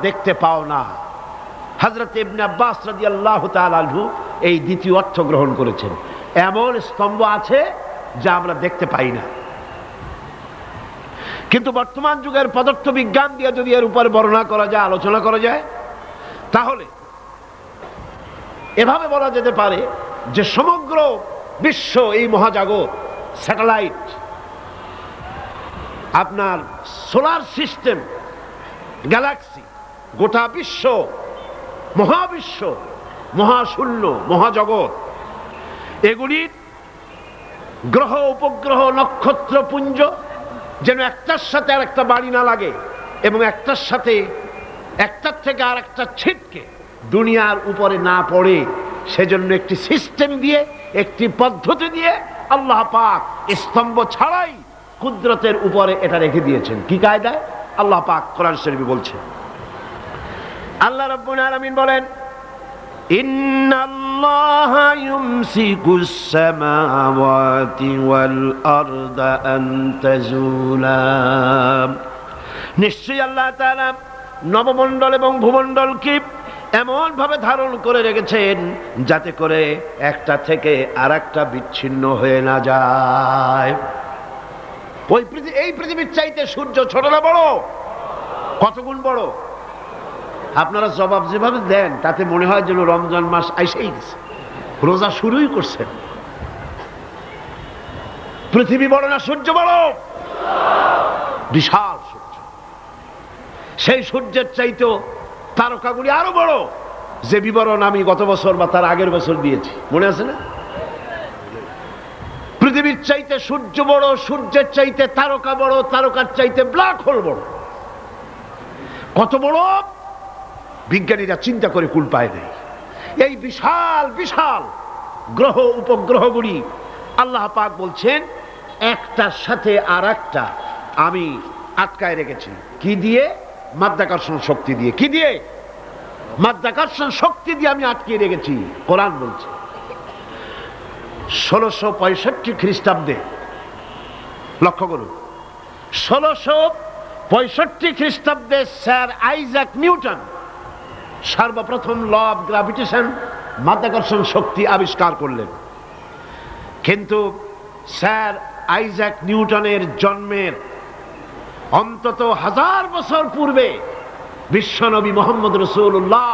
দেখতে পাও না। হযরত ইবনে আব্বাস রাদিয়াল্লাহু তাআলা আনহু এই দ্বিতীয় অর্থ গ্রহণ করেছেন। এমন স্তম্ভ আছে যা আমরা দেখতে পাই না, কিন্তু বর্তমান যুগের পদার্থ বিজ্ঞান দিয়ে যদি এর উপর বর্ণনা করা যায়, আলোচনা করা যায়, তাহলে এভাবে বলা যেতে পারে যে সমগ্র বিশ্ব, এই মহাজগৎ, স্যাটেলাইট, আপনার সোলার সিস্টেম, গ্যালাক্সি, গোটা বিশ্ব, মহাবিশ্ব, মহাশূন্য, মহাজগৎ, এগুলির গ্রহ, উপগ্রহ, নক্ষত্রপুঞ্জ যেন একটার সাথে আর একটা বাড়ি না লাগে এবং একটার সাথে, একটার থেকে আর একটা ছিটকে দুনিয়ার উপরে না পড়ে, সেজন্য একটি সিস্টেম দিয়ে, একটি পদ্ধতি দিয়ে আল্লাহ পাক স্তম্ভ ছাড়াই কুদরতের উপরে এটা রেখে দিয়েছেন। কি কায়দায়? আল্লাহ পাক কোরআন শরীফে বলছেন। আল্লাহ রাব্বুল আলামিন বলেন, ইন্নাল্লাহা ইউমসিকুস সামাওয়াতি ওয়াল আরদা আন তাজুলা, নিশ্চয়ই আল্লাহ তাআলা নবমণ্ডল এবং ভূমণ্ডলকে এমন ভাবে ধারণ করে রেখেছেন যাতে করে একটা থেকে আরেকটা বিচ্ছিন্ন হয়ে না যায়। এই পৃথিবীর চাইতে সূর্য ছোট না বড়? কত গুণ বড়? আপনারা জবাব যেভাবে দেন তাতে মনে হয় যেন রমজান মাস আইসেই গেছে, রোজা শুরুই করছেন। পৃথিবী বড় না সূর্য বড়? বিশাল সূর্য। সেই সূর্যের চাইতেও তারকাগুলি আরো বড়, যে বিবরণ আমি গত বছর বা তার আগের বছর দিয়েছি, মনে আছে না? পৃথিবীর চাইতে সূর্য বড়, সূর্যের চাইতে তারকা বড়, তারকার চাইতে ব্ল্যাক হোল বড়। কত বড় বিজ্ঞানীরা চিন্তা করে কুল পায় নাই। এই বিশাল বিশাল গ্রহ, উপগ্রহগুলি আল্লাহ পাক বলছেন একটার সাথে আর একটা আমি আটকায় রেখেছি। কি দিয়ে? মাধ্যাকর্ষণ শক্তি দিয়ে। কি দিয়ে? মাধ্যাকর্ষণ শক্তি দিয়ে আমি আটকে রেখেছি। কোরআন বলছে 1665 খ্রিস্টাব্দে, লক্ষ্য করুন, 1665 খ্রিস্টাব্দে স্যার আইজাক নিউটন সর্বপ্রথম ল অফ গ্র্যাভিটেশন, মাধ্যাকর্ষণ শক্তি আবিষ্কার করলেন। কিন্তু স্যার আইজাক নিউটনের জন্মের অন্তত 1000 বছর পূর্বে বিশ্বনবী মুহাম্মদ রাসূলুল্লাহ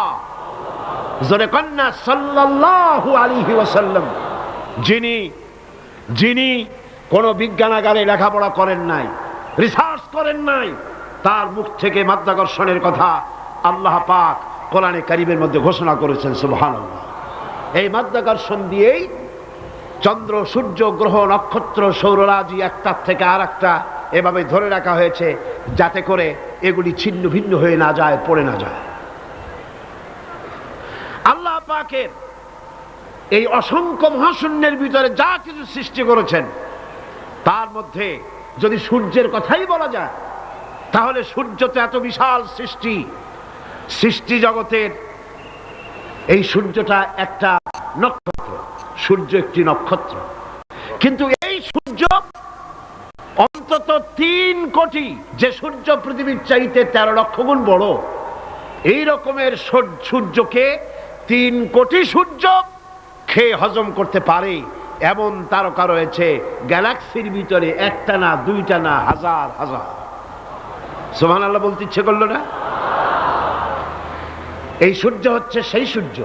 জোরে কন্যা সাল্লাল্লাহু আলাইহি ওয়াসাল্লাম, যিনি কোনো বিজ্ঞানাগারে লেখাপড়া করেন নাই, রিসার্চ করেন নাই, তার মুখ থেকে মাধ্যাকর্ষণের কথা আল্লাহ পাক কোরআনে কারীমের মধ্যে ঘোষণা করেছেন। সুবহানাল্লাহ। এই মাধ্যাকর্ষণ দিয়েই চন্দ্র, সূর্য, গ্রহ, নক্ষত্র, সৌররাজি একটার থেকে আর একটা এভাবে ধরে রাখা হয়েছে যাতে করে এগুলি ছিন্ন ভিন্ন হয়ে না যায়, পড়ে না যায়। আল্লাহ পাকের এই অসংখ্য মহাশূন্যের ভিতরে যা কিছু সৃষ্টি করেছেন তার মধ্যে যদি সূর্যের কথাই বলা যায়, তাহলে সূর্য তো এত বিশাল সৃষ্টি জগতের, এই সূর্যটা একটা নক্ষত্র, সূর্য একটি নক্ষত্র। কিন্তু এই সূর্য অন্তত 3 কোটি, যে সূর্য পৃথিবীর চাইতে 13 লক্ষ গুণ বড়, এই রকমের সূর্যকে 3 কোটি সূর্য খেয়ে হজম করতে পারে এমন তারকা রয়েছে গ্যালাক্সির ভিতরে, একটা না, দুইটা না, হাজার হাজার। সুবহানাল্লাহ বলতে ইচ্ছে করলো না? এই সূর্য হচ্ছে সেই সূর্য।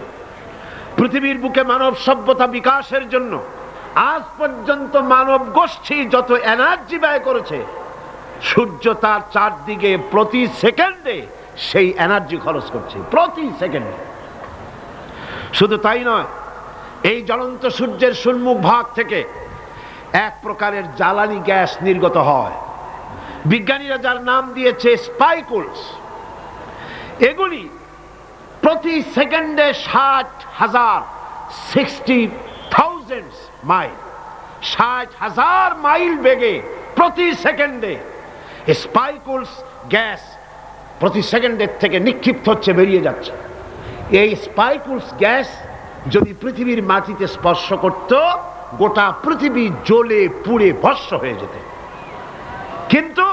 পৃথিবীর বুকে মানব সভ্যতা বিকাশের জন্য আজ পর্যন্ত মানব গোষ্ঠী যত এনার্জি ব্যয় করেছে, সূর্য তার চারদিকে প্রতি সেকেন্ডে সেই এনার্জি খরচ করছে, প্রতি সেকেন্ডে। শুধু তাই নয়, এই জ্বলন্ত সূর্যের সম্মুখ ভাগ থেকে এক প্রকারের জ্বালানি গ্যাস নির্গত হয়, বিজ্ঞানীরা যার নাম দিয়েছে স্পাইকুলস। এগুলি প্রতি সেকেন্ডে 60,000 মাইল, 60,000 মাইল বেগে প্রতি সেকেন্ডে স্পাইকুলস গ্যাস প্রতি সেকেন্ডের থেকে নিক্ষিপ্ত হচ্ছে, বেরিয়ে যাচ্ছে। এই স্পাইকুলস গ্যাস যদি পৃথিবীর মাটিতে স্পর্শ করত, গোটা পৃথিবী জ্বলে পুড়ে ভস্ম হয়ে যেত। কিন্তু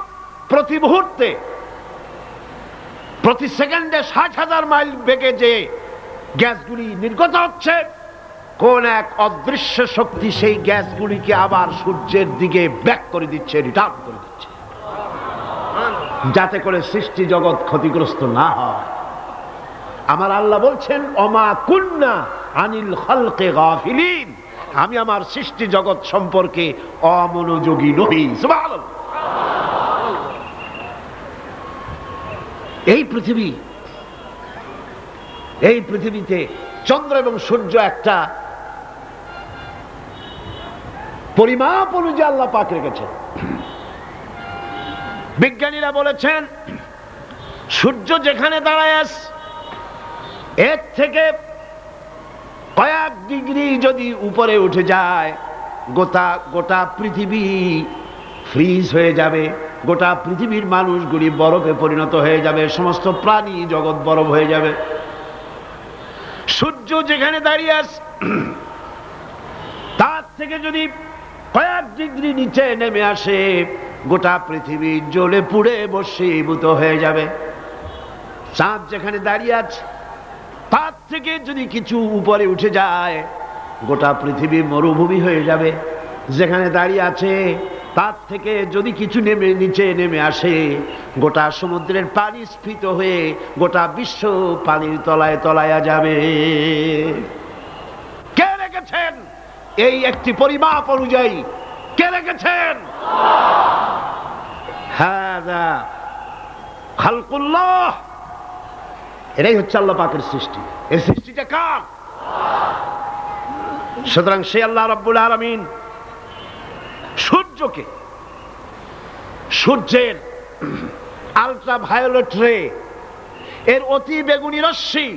প্রতি মুহূর্তে প্রতি সেকেন্ডে 60,000 মাইল বেগে যে গ্যাসগুলি নির্গত হচ্ছে, কোন এক অদৃশ্য শক্তি সেই গ্যাসগুলিকে আবার সূর্যের দিকে ব্যাক করে দিচ্ছে, রিটার্ন করে দিচ্ছে, যাতে করে সৃষ্টি জগৎ ক্ষতিগ্রস্ত না হয়। আমার আল্লাহ বলছেন, ওমা কুন্না আনিল খালকি গাফিলিন, আমি আমার সৃষ্টি জগৎ সম্পর্কে অমনোযোগী নই। সুবহানাল্লাহ। এই পৃথিবীতে চন্দ্র এবং সূর্য একটা পরিমাপ অনুযায়ী আল্লাহ পাক রেখেছেন। বিজ্ঞানীরা বলেছেন, সূর্য যেখানে দাঁড়ায় আছে, এর থেকে কয়েক ডিগ্রি যদি উপরে উঠে যায়, গোটা পৃথিবী ফ্রিজ হয়ে যাবে, গোটা পৃথিবীর মানুষগুলি বরফে পরিণত হয়ে যাবে, সমস্ত প্রাণী জগৎ বরফ হয়ে যাবে। সূর্য যেখানে দাঁড়িয়ে আছে, তার থেকে যদি কয়েক ডিগ্রি নিচে নেমে আসে, গোটা পৃথিবী জ্বলে পুড়ে ভস্মীভূত হয়ে যাবে। চাঁদ যেখানে দাঁড়িয়ে আছে, তার থেকে যদি কিছু উপরে উঠে যায়, গোটা পৃথিবী মরুভূমি হয়ে যাবে। যেখানে দাঁড়িয়ে আছে, তার থেকে যদি কিছু নিচে নেমে আসে, গোটা সমুদ্রের পানি স্ফীত হয়ে গোটা বিশ্ব পানির তলায় তলায়া যাবে। কে রেখেছেন এই একটি পরিমাপ অনুযায়ী? কে রেখেছেন? হাযা খালকুল্লাহ। এটাই হচ্ছে আল্লাহ পাকের সৃষ্টি। এই সৃষ্টিটা কার? সুতরাং সে আল্লাহ রাব্বুল আলামিন সূর্যকে, সূর্যের আলট্রা ভায়োলেট রে, এর অতি বেগুনি রশ্মি,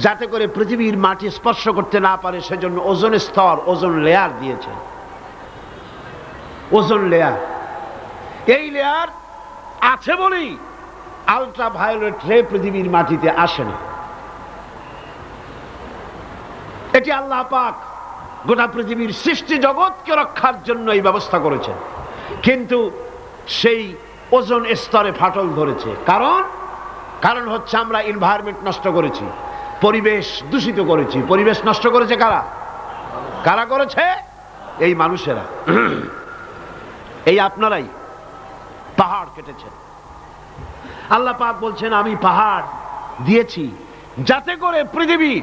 যাতে করে পৃথিবীর মাটি স্পর্শ করতে না পারে, সেজন্য ওজোন স্তর, ওজোন লেয়ার দিয়েছে। ওজোন লেয়ার, এই লেয়ার আছে বলেই আলট্রা ভায়োলেট রে পৃথিবীর মাটিতে আসে না। এটি আল্লাহ পাক গোটা পৃথিবীর সৃষ্টি জগৎকে রক্ষার জন্য এই ব্যবস্থা করেছেন। কিন্তু সেই ওজোন স্তরে ফাটল ধরেছে। কারণ হচ্ছে আমরা এনভায়রনমেন্ট নষ্ট করেছি, পরিবেশ দূষিত করেছি। পরিবেশ নষ্ট করেছে কারা? কারা করেছে? এই মানুষেরা। এই আপনারাই পাহাড় কেটেছেন। আল্লাহ পাক বলছেন, আমি পাহাড় দিয়েছি যাতে করে পৃথিবী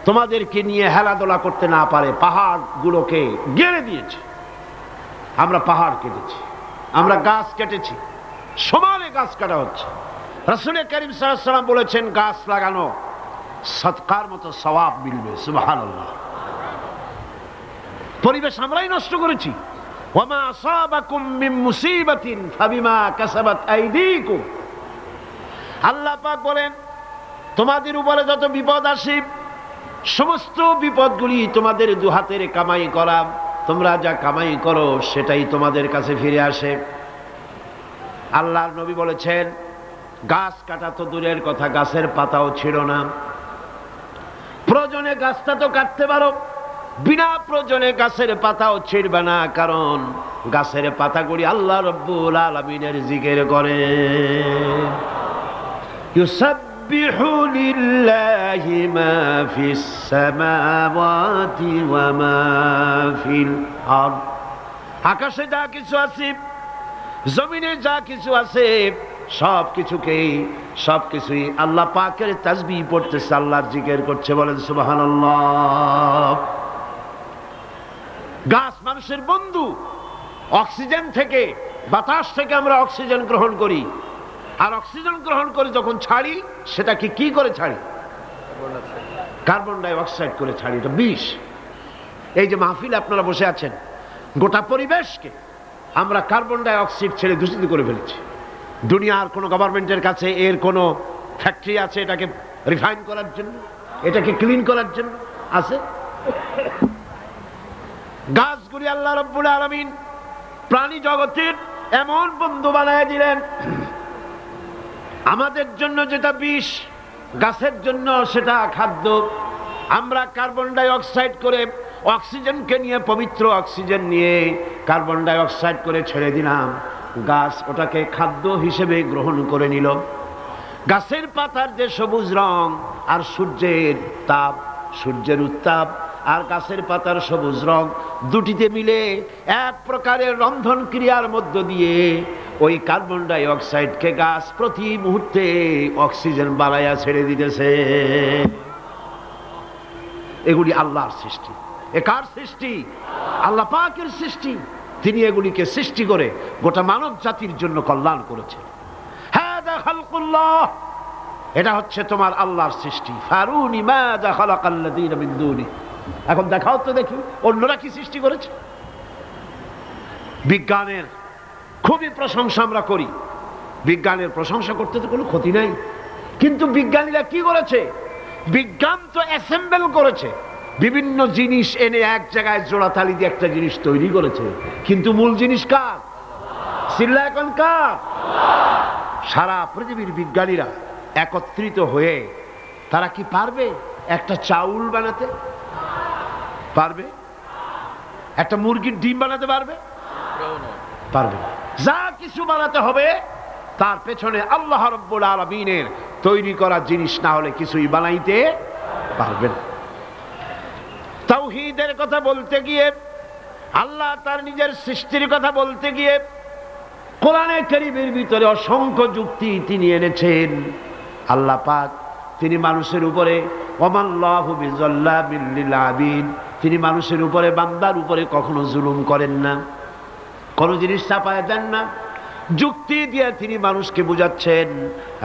তোমাদেরকে নিয়ে হেলাদোলা করতে না পারে। পাহাড় গুলোকে গেড়ে দিয়েছি। আমরা পাহাড় কেটেছি, আমরা গাছ কেটেছি, সমানে গাছ কাটা হচ্ছে। রাসূল কারীম সাল্লাল্লাহু আলাইহি ওয়াসাল্লাম বলেছেন, গাছ লাগানো সদকার মতো সওয়াব মিলবে। সুবহানাল্লাহ। পরিবেশ আমরাই নষ্ট করেছি। ওয়ামা আসাবাকুম মিন মুসিবাতিন ফাবিমা কাসাবাত আইদিকুম। আল্লাহ পাক বলেন, তোমাদের উপরে যত বিপদ আসে, সমস্ত বিপদগুলি তোমাদের দুহাতের কামাই করা। তোমরা যা কামাই করো সেটাই তোমাদের কাছে ফিরে আসে। আল্লাহর নবী বলেছেন, গাছ কাটা তো দূরের কথা, গাছের পাতাও ছিল না। প্রয়োজনে গাছটা তো কাটতে পারো, বিনা প্রয়োজনে গাছের পাতাও ছিঁড়বে না, কারণ গাছের পাতাগুলি আল্লাহ রাব্বুল আলামিনের জিকির করে। ইউসাব্বিহু লিল্লাহি মা ফিস সামাওয়াতি ওয়া মা ফিল আরদ। আকাশে যা কিছু আছে, জমিনে যা কিছু আছে, সবকিছুই আল্লাহ পাকের তাসবিহ পড়তেছে, আল্লাহর জিকির করছে। বলেন সুবহানাল্লাহ। গাছ মানুষের বন্ধু। অক্সিজেন থেকে, বাতাস থেকে আমরা অক্সিজেন গ্রহণ করি, আর অক্সিজেন গ্রহণ করে যখন ছাড়ি, সেটাকে কি করে ছাড়ি? কার্বন ডাই অক্সাইড করে ছাড়ি। এটা বিষ। এই যে মাহফিলে আপনারা বসে আছেন, গোটা পরিবেশকে আমরা কার্বন ডাই অক্সাইড ছেড়ে দূষিত করে ফেলেছি। দুনিয়ার কোন গভর্নমেন্টের কাছে এর কোন ফ্যাক্টরি আছে এটাকে রিফাইন করার জন্য, এটাকে ক্লিন করার জন্য? আছে? গাছগুলি আল্লাহ রাব্বুল আলামিন প্রাণী জগতের এমন বন্ধু বানায় দিলেন, আমাদের জন্য যেটা বিষ, গাছের জন্য সেটা খাদ্য। আমরা কার্বন ডাই অক্সাইড করে অক্সিজেনকে নিয়ে, পবিত্র অক্সিজেন নিয়ে কার্বন ডাই অক্সাইড করে ছেড়ে দিলাম, গাছ ওটাকে খাদ্য হিসেবে গ্রহণ করে নিল। গাছের পাতার যে সবুজ রং আর সূর্যের তাপ, সূর্যের উত্তাপ আর গাছের পাতার সবুজ রং দুটিতে মিলে এক প্রকারের রন্ধন ক্রিয়ার মধ্য দিয়ে ওই কার্বন ডাই অক্সাইডকে গাছ প্রতি মুহূর্তে অক্সিজেন বাড়াইয়া ছেড়ে দিতেছে। এগুলি আল্লাহর সৃষ্টি। এ কার সৃষ্টি? আল্লাহ পাকের সৃষ্টি। তিনি এগুলিকে সৃষ্টি করে গোটা মানব জাতির জন্য কল্যাণ করেছেন। হাদা খালকুল্লাহ, এটা হচ্ছে তোমার আল্লাহর সৃষ্টি। ফারুনি মাযা খালাকাল্লাযীনা মিন দুনি, এখন দেখাও তো দেখি অন্যরা কি সৃষ্টি করেছে। বিজ্ঞানের খুবই প্রশংসা আমরা করি, বিজ্ঞানের প্রশংসা করতে তো কোনো ক্ষতি নাই, কিন্তু বিজ্ঞানীরা কি করেছে? বিজ্ঞান তো অ্যাসেম্বল করেছে, বিভিন্ন জিনিস এনে এক জায়গায় জোড়াতালি দিয়ে একটা জিনিস তৈরি করেছে, কিন্তু মূল জিনিস কার? সিল্লা এখন কার? সারা পৃথিবীর বিজ্ঞানীরা একত্রিত হয়ে তারা কি পারবে একটা চাউল বানাতে? পারবে? একটা মুরগির ডিম বানাতে পারবে? পারবে। যা কিছু বানাতে হবে তার পেছনে আল্লাহ রাব্বুল আলামিনের তৈরি করা জিনিস না হলে কিছুই বানাইতে পারবে না। তাওহীদের কথা বলতে গিয়ে, আল্লাহ তার নিজের সৃষ্টির কথা বলতে গিয়ে কোরআনে কারীমের ভিতরে অসংখ্য যুক্তি তিনি এনেছেন। আল্লাহ পাক তিনি মানুষের উপরে ওয়ামাল্লাহু বিযাল্লামিল লিল আবিদ, তিনি মানুষের উপরে বান্দার উপরে কখনো জুলুম করেন না, কোনো জিনিস চাপায় দেন না। যুক্তি দিয়ে তিনি মানুষকে বুঝাচ্ছেন,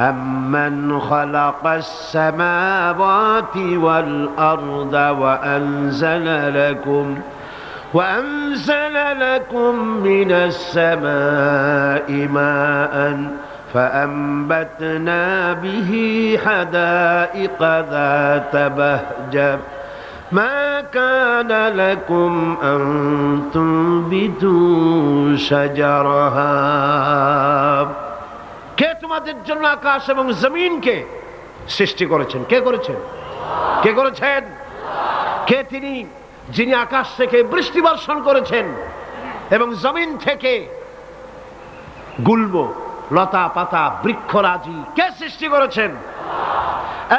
আম্মান খালাকাস সামাওয়াতি ওয়াল আরদা ওয়া আনজালা লাকুম মিনাস সামাই মাআন فأنبتنا به حدائق ذات بهجة ما كان لكم أن تنبتوا شجرها। কে তোমাদের জন্য আকাশ এবং জমিনকে সৃষ্টি করেছেন? কে করেছেন? কে করেছেন? কে তিনি যিনি আকাশ থেকে বৃষ্টি বর্ষণ করেছেন এবং জমিন থেকে গুল্ম লতা পাতা বৃক্ষরাজি কে সৃষ্টি করেছেন?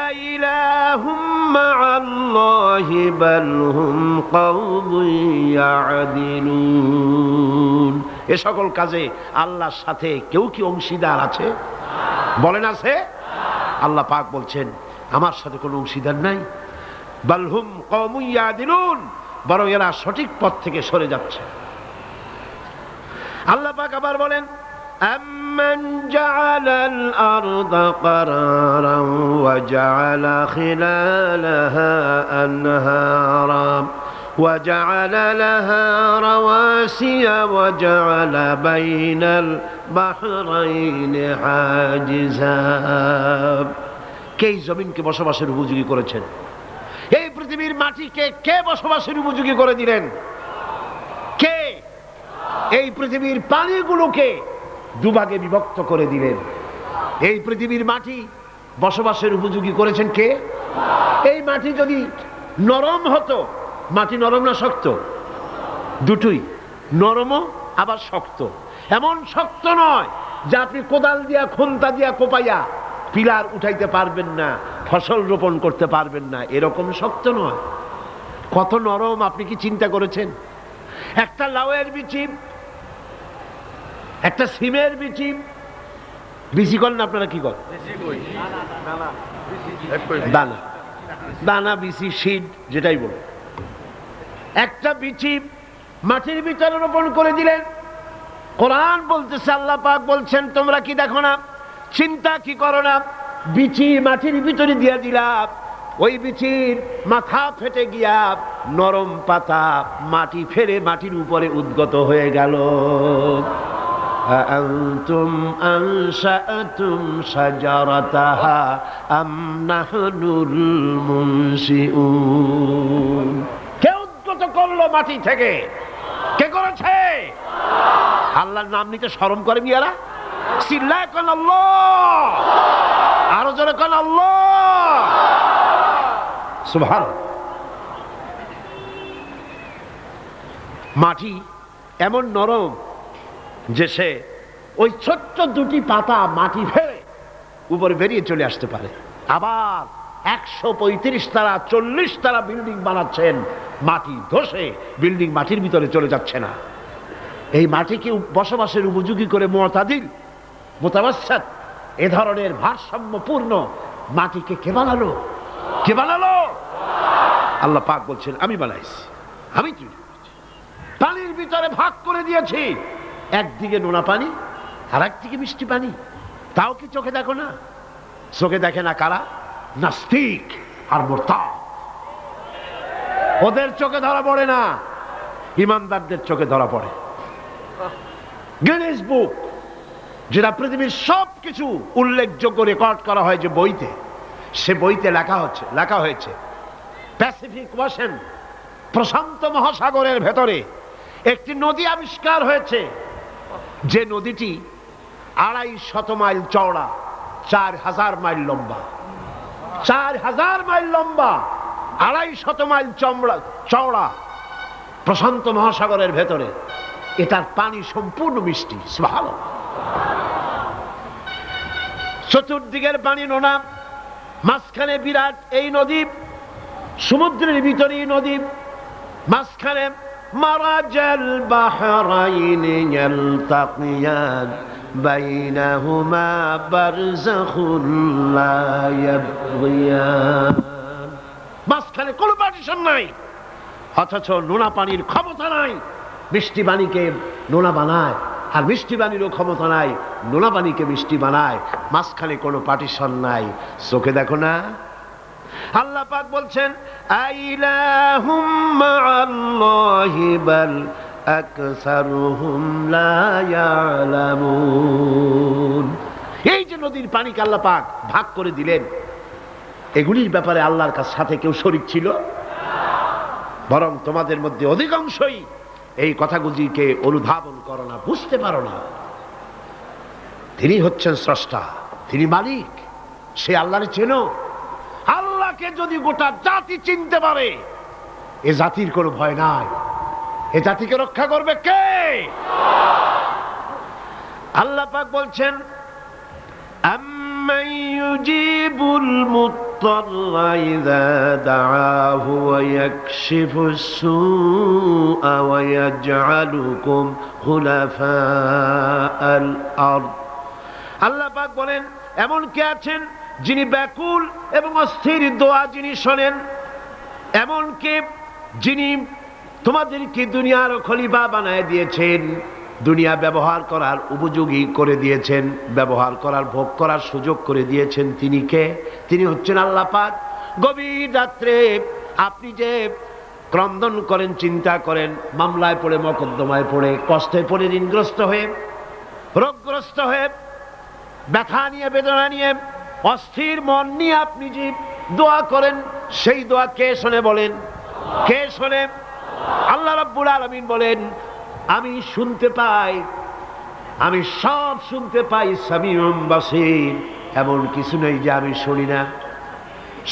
আইলাহুম মাআল্লাহি বাল হুম কওমুন ইয়াদিলুন। এ সকল কাজে আল্লাহর সাথে কেউ কি অংশীদার আছে? বলেন আছে? আল্লাহ পাক বলছেন আমার সাথে কোনো অংশীদার নাই। বাল হুম কওমুন ইয়াদিলুন, বরং এরা সঠিক পথ থেকে সরে যাচ্ছে। আল্লাহ পাক আবার বলেন, أَمَّنْ جَعَلَ الْأَرْضَ قَرَارًا وَجَعَلَ خِلَالَهَا أَنْهَارًا وَجَعَلَ لَهَا رَوَاسِيَ وَجَعَلَ بَيْنَ الْبَحْرَيْنِ حَاجِزًا। কে জমিনকে বসবাসের উপযোগী করেছেন? এই পৃথিবীর মাটিকে কে বসবাসের উপযোগী করে দিলেন? কে? এই পৃথিবীর পানিগুলোকে দুভাগে বিভক্ত করে দিলেন। এই পৃথিবীর মাটি বসবাসের উপযোগী করেছেন কে? এই মাটি যদি নরম হতো, মাটি নরম না শক্ত? দুটোই, নরমও আবার শক্ত। এমন শক্ত নয় যে আপনি কোদাল দিয়া খুন্তা দিয়া কোপাইয়া পিলার উঠাইতে পারবেন না, ফসল রোপণ করতে পারবেন না, এরকম শক্ত নয়। কত নরম আপনি কি চিন্তা করেছেন? একটা লাউয়ের বিচি, একটা সিমের বিচি, বিচি করেন আপনারা কি করেন? দানা, দানা বিচি সিড যেটাই বলে, একটা বিচি মাটির ভিতরে রোপণ করে দিলেন। কোরআন বলতেছে, আল্লাহ পাক বলছেন তোমরা কি দেখো না, চিন্তা কি করো না, বিচি মাটির ভিতরে দিয়ে দিলাম, ওই বিচির মাথা ফেটে গিয়া নরম পাতা মাটি ফেরে মাটির উপরে উদ্গত হয়ে গেল। أأنتم أنشأتم شجرتها أم نحن المنشئون। কে উদ্গত করলো মাটি থেকে? কে করেছে? আল্লাহর নাম নিতে শরম করে মিয়ারা? চিল্লায় কোন আল্লাহ, আরো জোরে কোন আল্লাহ। সুবহানাল্লাহ। মাটি এমন নরম যে সে ওই ছোট্ট দুটি পাতা মাটি ফেলে উপরে বেরিয়ে চলে আসতে পারে। আবার 135 তালা 40 তালা বিল্ডিং বানাচ্ছেন, মাটি ধসে বিল্ডিং মাটির ভিতরে চলে যাচ্ছে না। এই মাটিকে বসবাসের উপযোগী করে মুতাদিল মুতাওয়াসসাত এ ধরনের ভারসাম্যপূর্ণ মাটিকে কে বানালো? কে বানালো? আল্লাহ পাক বলছেন আমি বানাইছি, আমি তৈরি করেছি। পানির ভিতরে ভাগ করে দিয়েছি, একদিকে নোনা পানি আর একদিকে মিষ্টি পানি। তাও কি চোখে দেখো না? চোখে দেখে না কারা? নাস্তিক আর মুরতাদ। ওদের চোখে ধরা পড়ে না, ইমানদারদের চোখে ধরা পড়ে। গিনেস বুক, যেটা পৃথিবীর সবকিছু উল্লেখযোগ্য রেকর্ড করা হয় যে বইতে, সে বইতে লেখা হয়েছে প্যাসিফিক ওশেন, প্রশান্ত মহাসাগরের ভেতরে একটি নদী আবিষ্কার হয়েছে, যে নদীটি 250 মাইল চওড়া, 4000 মাইল লম্বা। 4000 মাইল লম্বা, 250 মাইল চওড়া, প্রশান্ত মহাসাগরের ভেতরে। এটার পানি সম্পূর্ণ মিষ্টি। সুবহানাল্লাহ। চতুর্দিকের পানি নোনা, মাঝখানে বিরাট এই নদী, সমুদ্রের ভিতরে নদী, মাঝখানে মারাজাল বাহরাইনি ইয়ালতাকিয়ান বাইনাহুমা বারযাখুন লা ইয়াবগিয়ান। মাঝখানে কোনো পার্টিশন নাই, অথচ নোনা পানির ক্ষমতা নাই মিষ্টি পানিকে নোনা বানায়, আর মিষ্টি পানিরও ক্ষমতা নাই নোনা পানিকে মিষ্টি বানায়। মাঝখানে কোনো পার্টিশন নাই। চোখে দেখো না? আল্লাহ পাক বলছেন আইলাহুম মাআল্লাহি বাল আকসারুহুম লা ইয়ালামুন। এই যে নদীর পানিকে আল্লাহ পাক ভাগ করে দিলেন, এগুলির ব্যাপারে আল্লাহর সাথে কেউ শরীক ছিল? বরং তোমাদের মধ্যে অধিকাংশই এই কথাগুলিকে অনুধাবন করো না, বুঝতে পারো না। তিনি হচ্ছেন স্রষ্টা, তিনি মালিক, সে আল্লাহরে চেনো। আল্লাহকে যদি গোটা জাতি চিনতে পারে, এ জাতির কোনো ভয় নাই। এ জাতিকে রক্ষা করবে কে? আল্লাহ পাক বলছেন আম্মান ইউজিবুল মুত্তাররা ইযা দাআহু ওয়া ইয়াকশিফুস সুআ ওয়া ইয়াজআলুকুম খুলাফাআল আরদ। আল্লাহ পাক বলেন এমন কে আছেন যিনি ব্যাকুল এবং অস্থির দোয়া যিনি শোনেন, এমন কে যিনি তোমাদেরকে দুনিয়ার খলিফা বানায় দিয়েছেন, দুনিয়া ব্যবহার করার উপযোগী করে দিয়েছেন, ব্যবহার করার ভোগ করার সুযোগ করে দিয়েছেন। তিনি কে? তিনি হচ্ছেন আল্লাহ পাক। গভীর রাত্রে আপনি যে ক্রন্দন করেন, চিন্তা করেন, মামলায় পড়ে, মকদ্দমায় পড়ে, কষ্টে পড়ে, ঋণগ্রস্ত হয়ে, রোগগ্রস্ত হয়ে, ব্যথা নিয়ে, বেদনা নিয়ে, অস্থির মন নিয়ে আপনি যে দোয়া করেন, সেই দোয়া কে শোনে বলেন? কে শোনে? আল্লাহ রাব্বুল আলামিন বলেন আমি শুনতে পাই, আমি সব শুনতে পাই। সামিউম বাসীর, এমন কিছু নেই যে আমি শুনি না।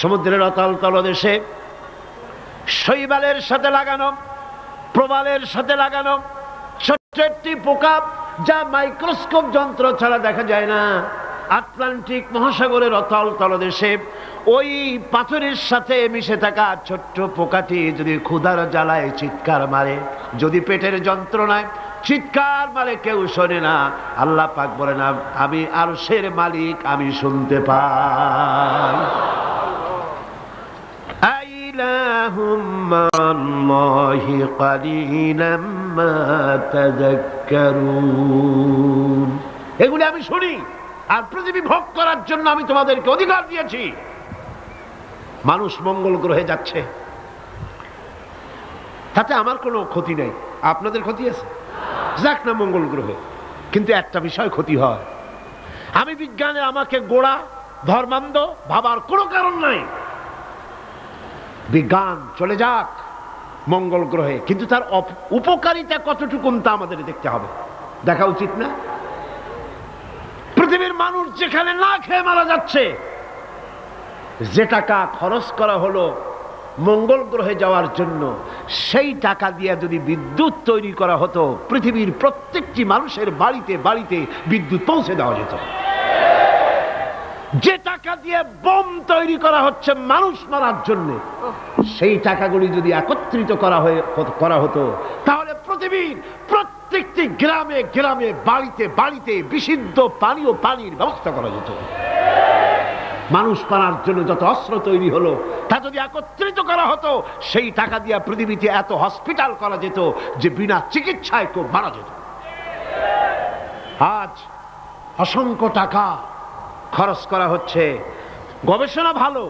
সমুদ্রের অতল তলদেশে শৈবালের সাথে লাগানো, প্রবালের সাথে লাগানো ছোট্ট একটি পোকা, যা মাইক্রোস্কোপ যন্ত্র ছাড়া দেখা যায় না, আটলান্টিক মহাসাগরের অতল তলদেশে ওই পাথরের সাথে মিশে থাকা ছোট্ট পোকাটি যদি ক্ষুধার জ্বালায় চিৎকার মারে, যদি পেটের যন্ত্রণায় চিৎকার মারে, কেউ শোনে না। আল্লাহ পাক বলেন আমি আরশের মালিক, আমি শুনতে পাই। আইলাহুম মাআল্লাহি কালিলাম মা তাযাক্কারুন। এগুলি আমি শুনি, আর পৃথিবী ভোগ করার জন্য আমি তোমাদেরকে অধিকার দিয়েছি। মানুষ মঙ্গল গ্রহে যাচ্ছে, তাতে আমার কোনো ক্ষতি নেই। আপনাদের ক্ষতি আছে? যাক না মঙ্গল গ্রহে, কিন্তু একটা বিষয় ক্ষতি হয়। আমি বিজ্ঞানে আমাকে গোড়া ধর্মান্ধ ভাবার কোনো কারণ নাই। বিজ্ঞান চলে যাক মঙ্গল গ্রহে, কিন্তু তার উপকারিতা কতটুকু তা আমাদের দেখতে হবে, দেখা উচিত না? পৃথিবীর মানুষ যেখানে না খেয়ে মারা যাচ্ছে, যে টাকা খরচ করা হলো মঙ্গল গ্রহে যাওয়ার জন্য, সেই টাকা দিয়ে যদি বিদ্যুৎ তৈরি করা হতো, পৃথিবীর প্রত্যেকটি মানুষের বাড়িতে বাড়িতে বিদ্যুৎ পৌঁছে দেওয়া যেত। যে টাকা দিয়ে বোম তৈরি করা হচ্ছে মানুষ মারার জন্য, সেই টাকাগুলি যদি একত্রিত করা হতো, তাহলে পৃথিবীর প্রত্যেকটি গ্রামে গ্রামে, বাড়িতে বাড়িতে বিশুদ্ধ পানি ও পানির ব্যবস্থা করা যেত। মানুষ মারার জন্য যত অস্ত্র তৈরি হলো, তা যদি একত্রিত করা হতো, সেই টাকা দিয়ে পৃথিবীতে এত হসপিটাল করা যেত যে বিনা চিকিৎসায় কেউ মারা যেত। আজ অসংখ্য টাকা খরচ করা হচ্ছে, গবেষণা ভালো,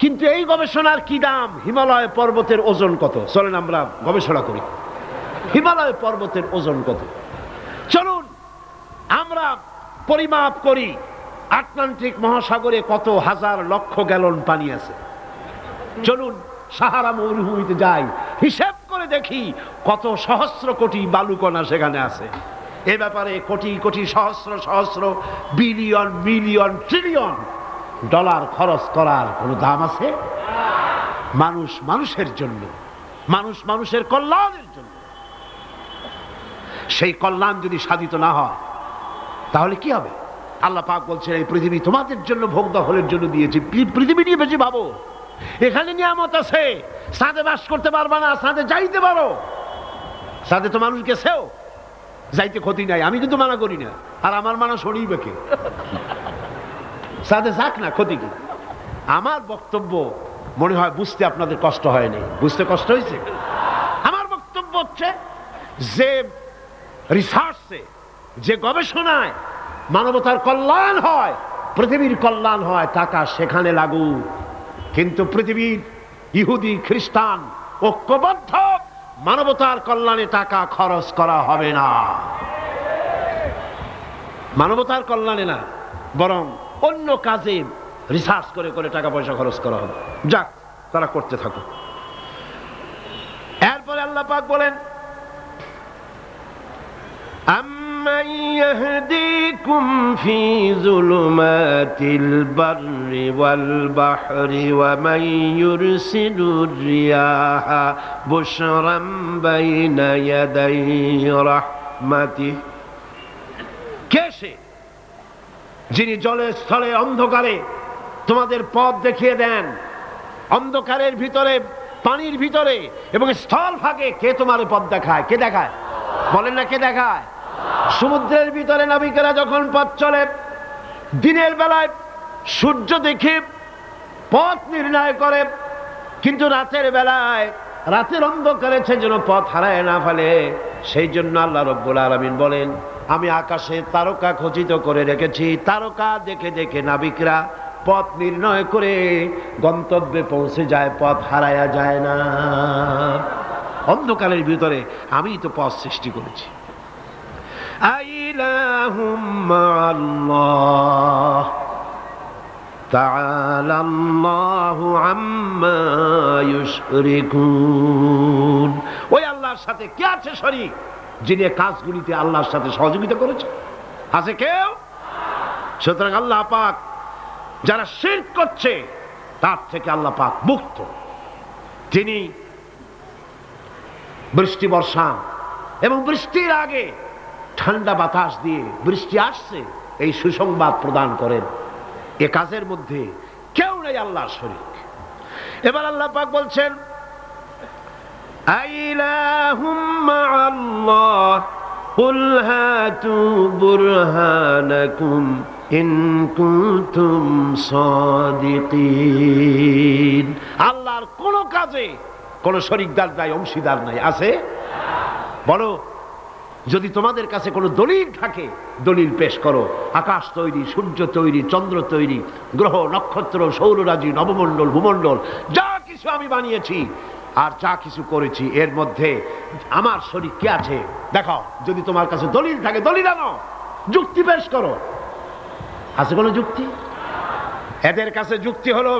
কিন্তু এই গবেষণার কি দাম? হিমালয় পর্বতের ওজন কত? চলেন আমরা গবেষণা করি, হিমালয় পর্বতের ওজন কত। চলুন আমরা পরিমাপ করি, আটলান্টিক মহাসাগরে কত হাজার লক্ষ গ্যালন পানি আছে। চলুন সাহারা মরুভূমিতে যাই, হিসাব করে দেখি কত সহস্র কোটি বালুকণা সেখানে আছে। এ ব্যাপারে কোটি কোটি সহস্র সহস্র বিলিয়ন মিলিয়ন ট্রিলিয়ন ডলার খরচ করার কোনো দাম আছে? মানুষ মানুষের জন্য, মানুষ মানুষের কল্যাণের জন্য। সেই কল্যাণ যদি সাধিত না হয় তাহলে কি হবে? আল্লাহ পাক বলছেন, এই পৃথিবী তোমাদের জন্য ভোগ দখলের জন্য দিয়েছি। পৃথিবী নিয়ে বেশি ভাবো, এখানে নিয়ামত আছে, সাথে বাস করতে পারবা না, সাথে যাইতে পারো, সাথে তো মানুষ গেছেও, যাইতে ক্ষতি নাই, আমি কিন্তু মানা করি না, আর আমার মানা শোনিবে কে? সাথে যাক না, ক্ষতি কি? আমার বক্তব্য মনে হয় বুঝতে আপনাদের কষ্ট হয়নি, বুঝতে কষ্ট হয়েছে? আমার বক্তব্য হচ্ছে যে রিসার্চে, যে গবেষণায় মানবতার কল্যাণ হয়, পৃথিবীর কল্যাণ হয়, টাকা সেখানে লাগুক। কিন্তু পৃথিবীর ইহুদি খ্রিস্টান ঐক্যবদ্ধ মানবতার কল্যাণে টাকা খরচ করা হবে না, মানবতার কল্যাণে না, বরং অন্য কাজে রিসার্চ করে করে টাকা পয়সা খরচ করা হবে। যাক, তারা করতে থাকুক। এরপরে আল্লাহ পাক বলেন, আম্মান ইয়াহদিকুম ফি যুলুমাতিল বাররি ওয়াল বাহরি ওয়া মান ইউরসিলুর রিয়াহা বুশরাম বাইনা ইয়াদাই রাহমাতিহি। কে সে যিনি জলে স্থলে অন্ধকারে তোমাদের পথ দেখিয়ে দেন? অন্ধকারের ভিতরে, পানির ভিতরে এবং স্থল ভাগে কে তোমার পথ দেখায়? কে দেখায়? বলেন না, কে দেখায়? সমুদ্রের ভিতরে নাবিকেরা যখন পথ চলে, দিনের বেলায় সূর্য দেখে পথ নির্ণয় করে, কিন্তু রাতের বেলায়, রাতের অন্ধকারে সে যেন পথ হারায় না ফেলে, সেই জন্য আল্লাহ রব্বুল আলামিন বলেন, আমি আকাশে তারকা খচিত করে রেখেছি, তারকা দেখে দেখে নাবিকরা পথ নির্ণয় করে গন্তব্যে পৌঁছে যায়, পথ হারায়া যায় না। অন্ধকারের ভিতরে আমি তো পথ সৃষ্টি করেছি। আইলাহুম মাআল্লাহ তাআলা আল্লাহু আম্মা ইউশরিকুন। ওই আল্লাহর সাথে কে আছে শরীক, যিনি কাজগুলিতে আল্লাহর সাথে সহযোগিতা করেছে? আছে কেউ? সুতরাং আল্লাহ পাক যারা শিরক করছে তার থেকে আল্লাহ পাক মুক্ত। তিনি বৃষ্টি বর্ষা এবং বৃষ্টির আগে ঠান্ডা বাতাস দিয়ে বৃষ্টি আসছে এই সুসংবাদ প্রদান করেন। এ কাজের মধ্যে কেউ নেই আল্লাহর শরীক। এবার আল্লাহ পাক বলছেন, আইলাহুম মাআল্লাহ কুল হাতু বুরহানাকুম ইন কুনতুম সাদিকিন। আল্লাহর কোন কাজে কোন শরীকদার নাই, অংশীদার নাই। আছে? বলো, যদি তোমাদের কাছে কোনো দলিল থাকে, দলিল পেশ করো। আকাশ তৈরি, সূর্য তৈরি, চন্দ্র তৈরি, গ্রহ নক্ষত্র, সৌররাজি, নবমণ্ডল, ভূমণ্ডল, যা কিছু আমি বানিয়েছি আর যা কিছু করেছি, এর মধ্যে আমার শরীক কে আছে দেখাও। যদি তোমার কাছে দলিল থাকে, দলিল আনো, যুক্তি পেশ করো। আছে কোনো যুক্তি? এদের কাছে যুক্তি হলো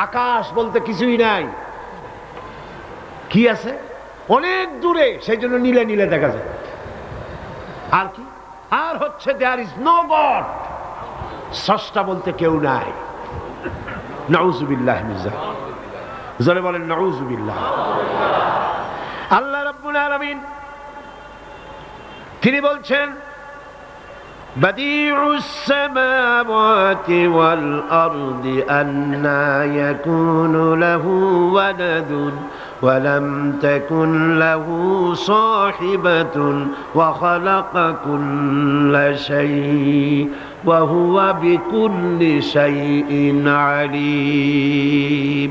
আকাশ বলতে কিছুই নাই। কি আছে? অনেক দূরে, সেই জন্য নীলে নীলে দেখা যায়। আর কি? আর হচ্ছে দেয়ার ইজ নো গড, স্রষ্টা বলতে কেউ নাই। নাউযুবিল্লাহ মিন যালিক। জোরে বলেন নাউযুবিল্লাহ। আল্লাহ রাব্বুল আলামিন তিনি বলছেন, بديع السماوات والأرض أنى يكون له ولد ولم تكن له صاحبة وخلق كل شيء وهو بكل شيء عليم।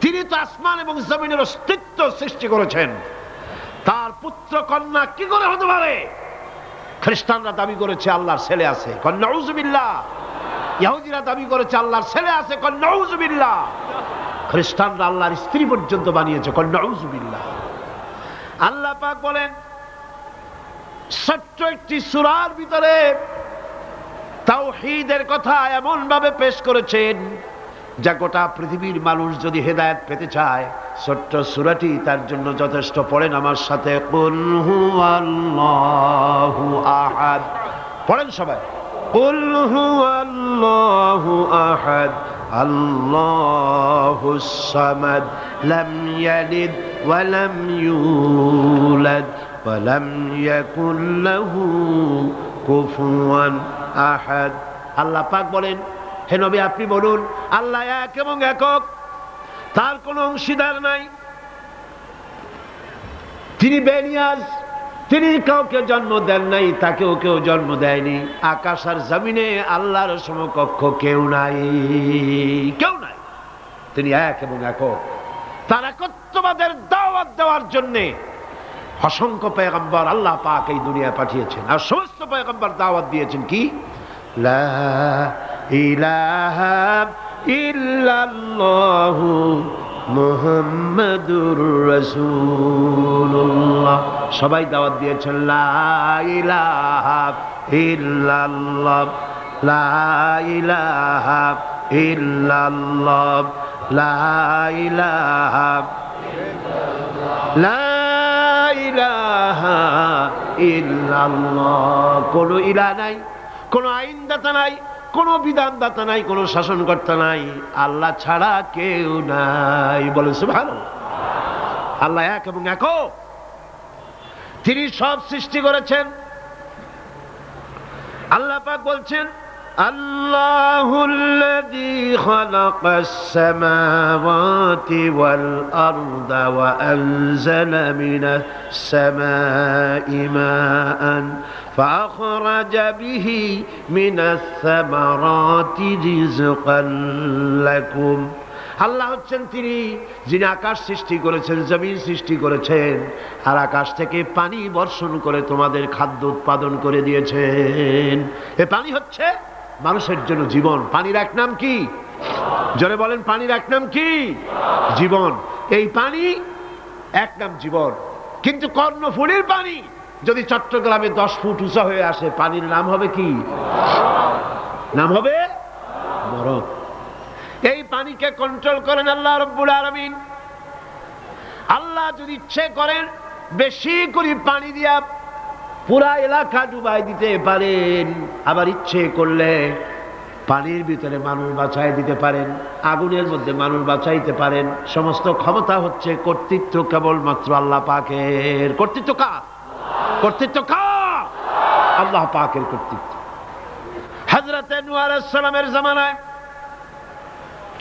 তিনি তো আসমান এবং জমিনের অস্তিত্ব সৃষ্টি করেছেন, তার পুত্র কন্যা কি করে হতে পারে? খ্রিস্টানরা দাবি করেছে আল্লাহর ছেলে আছে, কন নাউযুবিল্লাহ। ইহুদিরা দাবি করেছে আল্লাহর ছেলে আছে, কন নাউযুবিল্লাহ। খ্রিস্টানরা আল্লাহর স্ত্রী পর্যন্ত বানিয়েছে, কন নাউযুবিল্লাহ। আল্লাহ পাক বলেন ছোট্ট একটি সূরার ভিতরে তাওহীদের কথা এমন ভাবে পেশ করেছেন যা গোটা পৃথিবীর মানুষ যদি হেদায়েত পেতে চায় ছোট্ট সূরাটি তার জন্য যথেষ্ট। পড়েন আমার সাথে, কুল হুয়াল্লাহু আহাদ। পড়েন সবাই, কুল হুয়াল্লাহু আহাদ আল্লাহুস সামাদ লাম ইয়ালিদ ওয়া লাম ইউলাদ ওয়া লাম ইয়াকুল লাহু কুফুয়ান আহাদ। আল্লাহ পাক বলেন, হে নবী আপনি বলুন আল্লাহ এক এবং একক, তার কোনো অংশীদার নাই, তিনি বেনিয়াজ, তিনি কাউকে জন্ম দেন নাই, তাকেও কেউ জন্ম দেয়নি। আকাশ আর জমিনে আল্লাহর সমকক্ষ কেউ নাই, কেউ নাই। তিনি এক এবং একক। তার একত্ববাদের দাওয়াত দেওয়ার জন্য অসংখ্য পয়গম্বর আল্লাহ পাক এই দুনিয়ায় পাঠিয়েছেন, আর সমস্ত পয়গম্বর দাওয়াত দিয়েছেন কি, লা ইলাহা ইল্লাল্লাহু মুহাম্মাদুর রাসূলুল্লাহ। সবাই দাওয়াত দিয়েছেন লা ইলাহা ইল্লাল্লাহ, লা ইলাহা ইল্লাল্লাহ, লা ইলাহা লা ইলাহা ইল্লাল্লাহ। কোনো ইলাহ নাই, কোনো আইনদাতা নাই, কোনো বিধানদাতা নাই, কোনো শাসনকর্তা নাই, আল্লাহ ছাড়া কেউ নাই। বলেন সুবহানাল্লাহ। আল্লাহ এক এবং একক, তিনি সব সৃষ্টি করেছেন। আল্লাহ পাক বলছেন, আল্লাহুল্লাযী খালাকাস সামাওয়াতি ওয়াল আরদা ওয়া আনজালা মিনাস সামাই মাআন فأخرج به من الثمرات رزقا لكم। আল্লাহ হচ্ছেন তিনি যিনি আকাশ সৃষ্টি করেছেন, জমিন সৃষ্টি করেছেন, আর আকাশ থেকে পানি বর্ষণ করে তোমাদের খাদ্য উৎপাদন করে দিয়েছেন। এ পানি হচ্ছে মানুষের জন্য জীবন। পানির এক নাম কি? জোরে বলেন, পানির এক নাম কি? জীবন। এই পানি এক নাম জীবন। কিন্তু কর্ণফুলীর পানি যদি চট্টগ্রামে 10 ফুট উঁচা হয়ে আসে, পানির নাম হবে কি? নাম হবে মরণ। এই পানিকে কন্ট্রোল করেন আল্লাহ রাব্বুল আলামিন। আল্লাহ যদি ইচ্ছে করেন বেশি করে পানি দিয়া পুরা এলাকা ডুবাই দিতে পারেন, আবার ইচ্ছে করলে পানির ভিতরে মানুষ বাঁচাই দিতে পারেন, আগুনের মধ্যে মানুষ বাঁচাইতে পারেন। সমস্ত ক্ষমতা হচ্ছে, কর্তৃত্ব কেবলমাত্র আল্লাহ পাকের। কর্তৃত্ব কার? কর্তৃত্ব কার? আল্লাহ পাকের কর্তৃত্ব। হযরত নূহ আলাইহিস সালামের জামানায়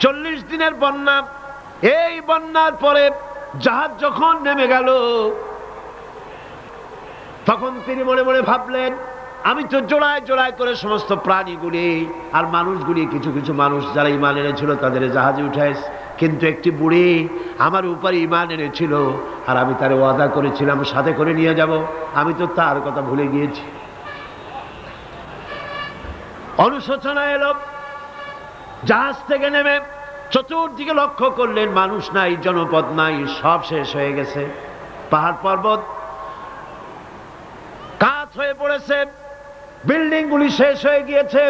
40 দিনের বন্যা। এই বন্যার পরে জাহাজ যখন নেমে গেল, তখন তিনি মনে মনে ভাবলেন, আমি তো জোড়ায় জোড়ায় করে সমস্ত প্রাণীগুলি আর মানুষগুলি, কিছু কিছু মানুষ যারা ঈমান এনেছিল তাদের জাহাজে উঠাইছে, কিন্তু একটি বুড়ি আমার উপরে ঈমান এনেছিল আর আমি তার ওয়াদা করেছিলাম সাথে করে নিয়ে যাব, আমি তো তার কথা ভুলে গিয়েছি। অনুশোচনা এলো। জাহাজ থেকে নেমে চতুর্দিকে লক্ষ্য করলেন, মানুষ নাই, জনপদ নাই, সব শেষ হয়ে গেছে। পাহাড় পর্বত কাত হয়ে পড়েছে, বিল্ডিং গুলি শেষ হয়ে গিয়েছে,